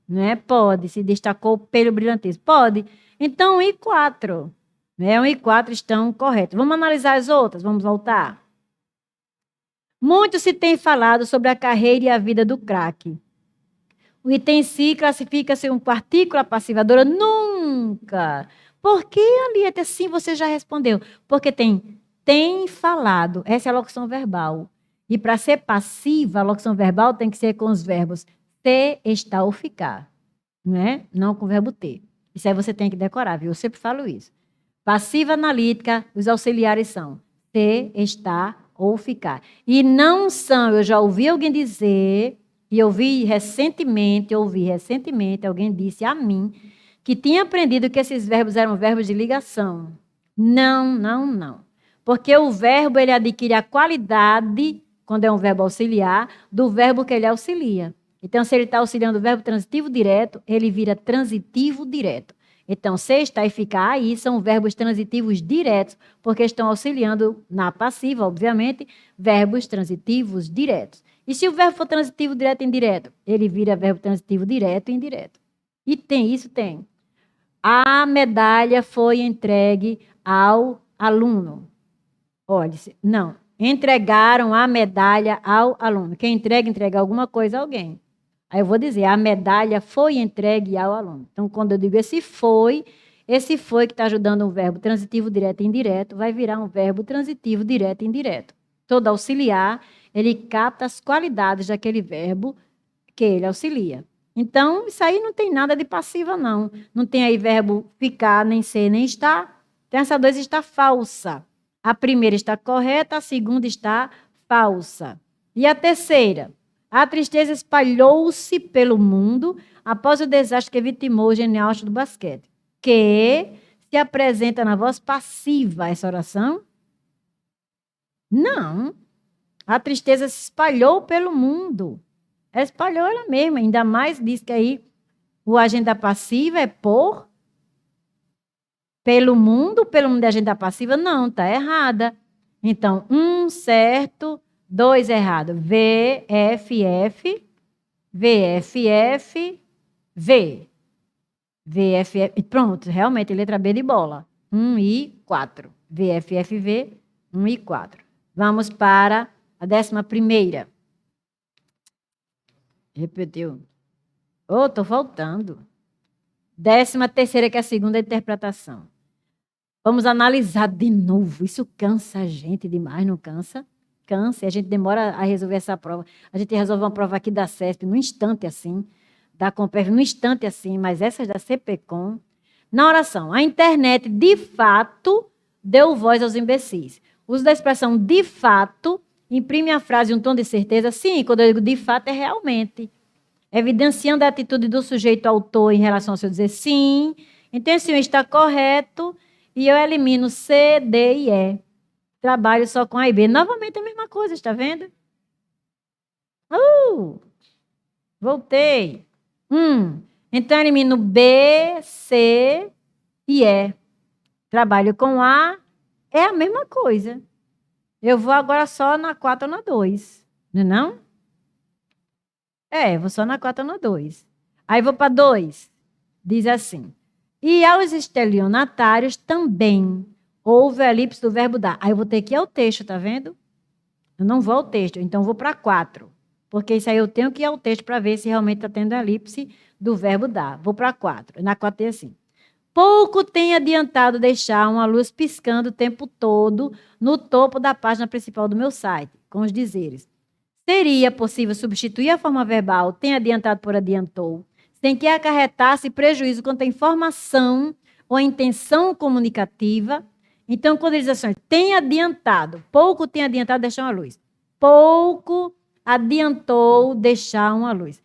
né? Pode. Se destacou pelo brilhantismo, pode. Então, e 4. 1 e 4 estão corretos. Vamos analisar as outras, vamos voltar. Muito se tem falado sobre a carreira e a vida do craque. O item si classifica-se um partícula passivadora? Nunca. Por que, Alieta, sim, você já respondeu? Porque tem falado. Essa é a locução verbal. E para ser passiva, a locução verbal tem que ser com os verbos ter, estar ou ficar. Né? Não com o verbo ter. Isso aí você tem que decorar, viu? Eu sempre falo isso. Passiva analítica, os auxiliares são ter, estar ou ficar. E não são, eu já ouvi alguém dizer, e ouvi recentemente, alguém disse a mim, que tinha aprendido que esses verbos eram verbos de ligação. Não. Porque o verbo, ele adquire a qualidade, quando é um verbo auxiliar, do verbo que ele auxilia. Então, se ele está auxiliando o verbo transitivo direto, ele vira transitivo direto. Então, ser, estar e ficar aí são verbos transitivos diretos, porque estão auxiliando na passiva, obviamente, verbos transitivos diretos. E se o verbo for transitivo direto e indireto? Ele vira verbo transitivo direto e indireto. E tem isso? Tem. A medalha foi entregue ao aluno. Olha, não. Entregaram a medalha ao aluno. Quem entrega alguma coisa a alguém. Aí eu vou dizer, a medalha foi entregue ao aluno. Então, quando eu digo esse foi que está ajudando um verbo transitivo direto e indireto, vai virar um verbo transitivo direto e indireto. Todo auxiliar, ele capta as qualidades daquele verbo que ele auxilia. Então, isso aí não tem nada de passiva, não. Não tem aí verbo ficar, nem ser, nem estar. Então, essa 2 está falsa. A primeira está correta, a segunda está falsa. E a terceira? A tristeza espalhou-se pelo mundo após o desastre que vitimou o genial astro do basquete. Que se apresenta na voz passiva essa oração? Não. A tristeza se espalhou pelo mundo. Ela espalhou ela mesma. Ainda mais diz que aí o agenda passiva é pelo mundo é agenda passiva? Não, está errada. Então, 1 certo, 2 errado. VFF, VFF, V. VFF, pronto, realmente, letra B de bola. 1 e 4. VFFV, 1 e 4. Vamos para a 11ª. Repetiu. Oh, estou faltando. 13ª, que é a segunda interpretação. Vamos analisar de novo. Isso cansa a gente demais, não cansa? Cansa, e a gente demora a resolver essa prova. A gente resolve uma prova aqui da CESP num instante assim, da Comperv num instante assim, mas essas da CPCom. Na oração, a internet de fato deu voz aos imbecis. O uso da expressão de fato imprime a frase um tom de certeza. Sim, quando eu digo de fato é realmente. Evidenciando a atitude do sujeito autor em relação ao seu dizer sim. Então, esse 1 está correto e eu elimino C, D e E. Trabalho só com A e B. Novamente a mesma coisa, está vendo? Voltei. Então, eu elimino B, C e E. Trabalho com A, é a mesma coisa. Eu vou agora só na 4 ou na 2, não é não? Vou só na 4 ou na 2. Aí vou para 2. Diz assim. E aos estelionatários também houve a elipse do verbo dar. Aí eu vou ter que ir ao texto, tá vendo? Eu não vou ao texto, então eu vou para 4. Porque isso aí eu tenho que ir ao texto para ver se realmente está tendo a elipse do verbo dar. Vou para 4. Na 4 tem assim. Pouco tem adiantado deixar uma luz piscando o tempo todo no topo da página principal do meu site, com os dizeres. Seria possível substituir a forma verbal tem adiantado por adiantou, sem que acarretasse prejuízo quanto à informação ou intenção comunicativa. Então, quando ele diz assim, tem adiantado, pouco tem adiantado deixar uma luz. Pouco adiantou deixar uma luz.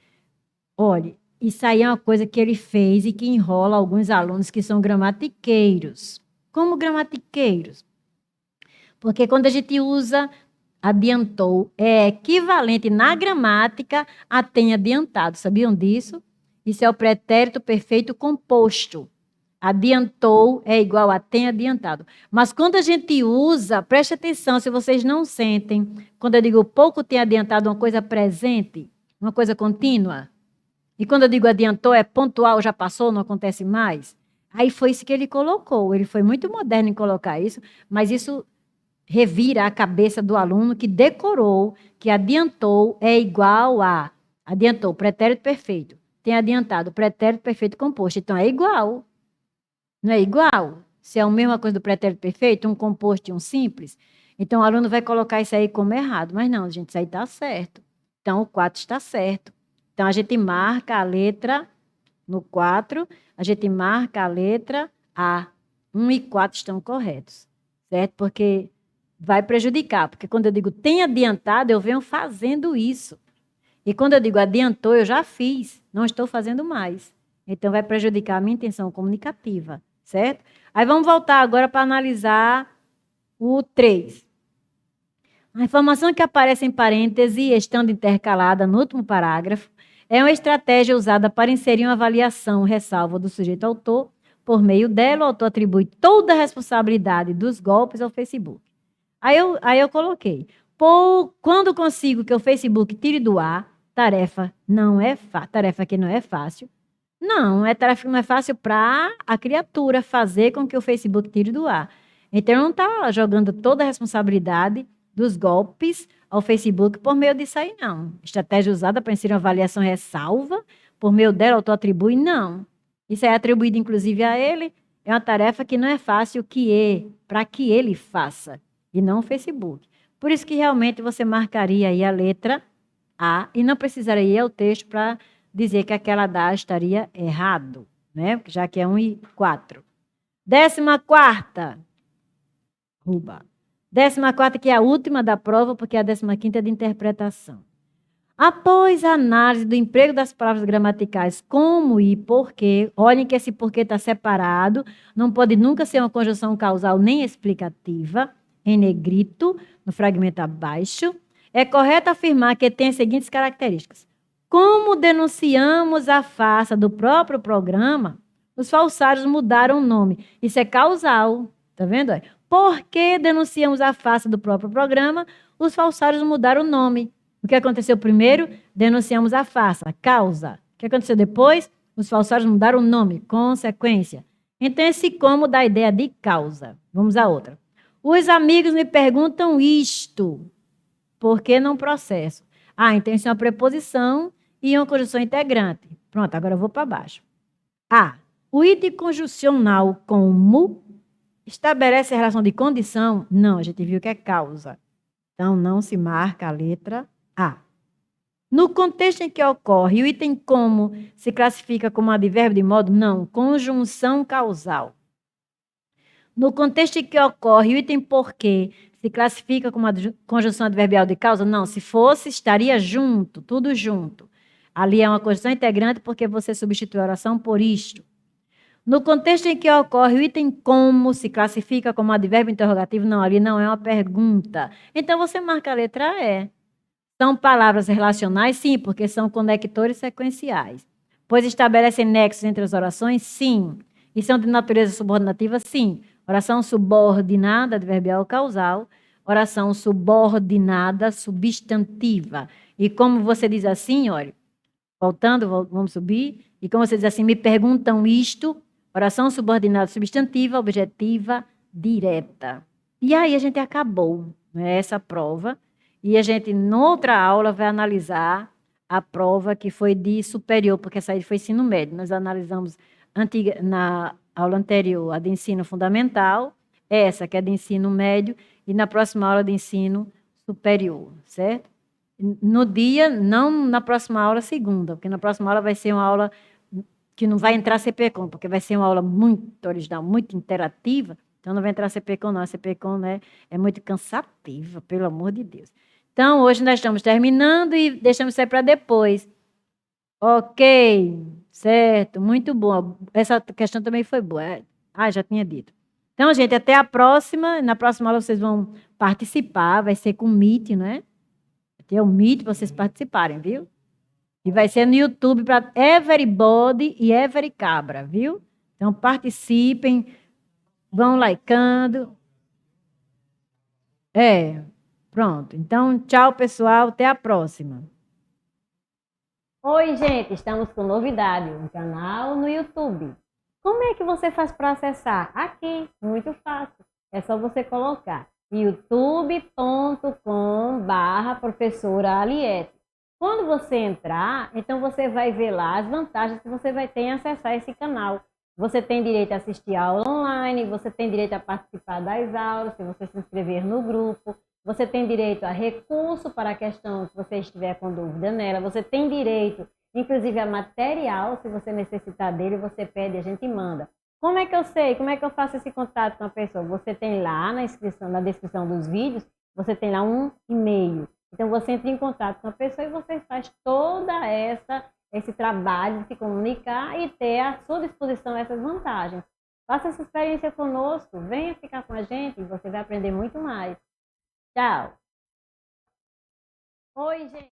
Olhe, isso aí é uma coisa que ele fez e que enrola alguns alunos que são gramatiqueiros. Como gramatiqueiros? Porque quando a gente usa adiantou, é equivalente na gramática a tem adiantado. Sabiam disso? Isso é o pretérito perfeito composto. Adiantou é igual a tem adiantado. Mas quando a gente usa, preste atenção, se vocês não sentem, quando eu digo pouco tem adiantado, uma coisa presente, uma coisa contínua. E quando eu digo adiantou, é pontual, já passou, não acontece mais. Aí foi isso que ele colocou. Ele foi muito moderno em colocar isso, mas isso revira a cabeça do aluno que decorou que adiantou é igual a adiantou, pretérito perfeito. Tem adiantado, pretérito perfeito composto. Então, é igual. Não é igual? Se é a mesma coisa do pretérito perfeito, um composto e um simples. Então, o aluno vai colocar isso aí como errado. Mas não, gente, isso aí está certo. Então, o 4 está certo. Então, a gente marca a letra no 4, a gente marca a letra A. 1 e 4 estão corretos. Certo? Porque vai prejudicar. Porque quando eu digo tem adiantado, eu venho fazendo isso. E quando eu digo adiantou, eu já fiz. Não estou fazendo mais. Então, vai prejudicar a minha intenção comunicativa. Certo? Aí, vamos voltar agora para analisar o 3. A informação que aparece em parêntese, estando intercalada no último parágrafo, é uma estratégia usada para inserir uma avaliação, ressalva do sujeito autor. Por meio dela, o autor atribui toda a responsabilidade dos golpes ao Facebook. Aí eu coloquei, quando consigo que o Facebook tire do ar, tarefa que não é fácil. Não, é tarefa que não é fácil para a criatura fazer com que o Facebook tire do ar. Então, não está jogando toda a responsabilidade dos golpes ao Facebook por meio disso aí, não. Estratégia usada para inserir uma avaliação ressalva, por meio dela, autoatribui, não. Isso é atribuído, inclusive, a ele. É uma tarefa que não é fácil para que ele faça, e não o Facebook. Por isso que realmente você marcaria aí a letra A e não precisaria ir ao texto para dizer que aquela da estaria errado, né? Já que é 1 e 4. 14ª. Ruba. 14ª, que é a última da prova, porque a 15ª é de interpretação. Após a análise do emprego das palavras gramaticais como e porquê, olhem que esse porquê está separado, não pode nunca ser uma conjunção causal nem explicativa, em negrito, no fragmento abaixo. É correto afirmar que tem as seguintes características. Como denunciamos a farsa do próprio programa, os falsários mudaram o nome. Isso é causal, tá vendo? Por que denunciamos a farsa do próprio programa, os falsários mudaram o nome. O que aconteceu primeiro? Denunciamos a farsa, causa. O que aconteceu depois? Os falsários mudaram o nome, consequência. Então, esse como dá a ideia de causa. Vamos à outra. Os amigos me perguntam isto. Por que não processo? Então isso é uma preposição e uma conjunção integrante. Pronto, agora eu vou para baixo. O item conjuncional como estabelece a relação de condição? Não, a gente viu que é causa. Então, não se marca a letra A. No contexto em que ocorre, o item como se classifica como advérbio de modo? Não, conjunção causal. No contexto em que ocorre, o item porquê se classifica como conjunção adverbial de causa? Não, se fosse, estaria junto, tudo junto. Ali é uma conjunção integrante porque você substitui a oração por isto. No contexto em que ocorre, o item como se classifica como advérbio interrogativo? Não, ali não é uma pergunta. Então, você marca a letra E. São palavras relacionais? Sim, porque são conectores sequenciais. Pois estabelecem nexos entre as orações? Sim. E são de natureza subordinativa? Sim. Oração subordinada, adverbial causal. Oração subordinada, substantiva. E como você diz assim, olha, voltando, vamos subir. E como você diz assim, me perguntam isto, oração subordinada, substantiva, objetiva, direta. E aí a gente acabou, né, essa prova. E a gente, noutra aula, vai analisar a prova que foi de superior, porque essa aí foi ensino médio. Nós analisamos na aula anterior a de ensino fundamental, essa que é de ensino médio, e na próxima aula de ensino superior, certo? No dia, não na próxima aula segunda, porque na próxima aula vai ser uma aula que não vai entrar CPCOM, porque vai ser uma aula muito original, muito interativa, então não vai entrar CPCOM não, a CPCOM, né, é muito cansativa, pelo amor de Deus. Então, hoje nós estamos terminando e deixamos isso para depois. Ok, certo, muito bom. Essa questão também foi boa. Já tinha dito. Então, gente, até a próxima. Na próxima aula vocês vão participar, vai ser com o Meet, né? Vai ter o Meet para vocês participarem, viu? E vai ser no YouTube para Everybody e Every Cabra, viu? Então, participem, vão likeando. Pronto. Então, tchau, pessoal. Até a próxima. Oi, gente. Estamos com novidade. Um canal no YouTube. Como é que você faz para acessar? Aqui. Muito fácil. É só você colocar youtube.com/professora Aliette. Quando você entrar, então você vai ver lá as vantagens que você vai ter em acessar esse canal. Você tem direito a assistir a aula online, você tem direito a participar das aulas, se você se inscrever no grupo, você tem direito a recurso para a questão que você estiver com dúvida nela, você tem direito, inclusive, a material, se você necessitar dele, você pede, a gente manda. Como é que eu sei? Como é que eu faço esse contato com a pessoa? Você tem lá na descrição dos vídeos, você tem lá um e-mail. Então, você entra em contato com a pessoa e você faz toda esse trabalho de se comunicar e ter à sua disposição essas vantagens. Faça essa experiência conosco, venha ficar com a gente e você vai aprender muito mais. Tchau! Oi, gente!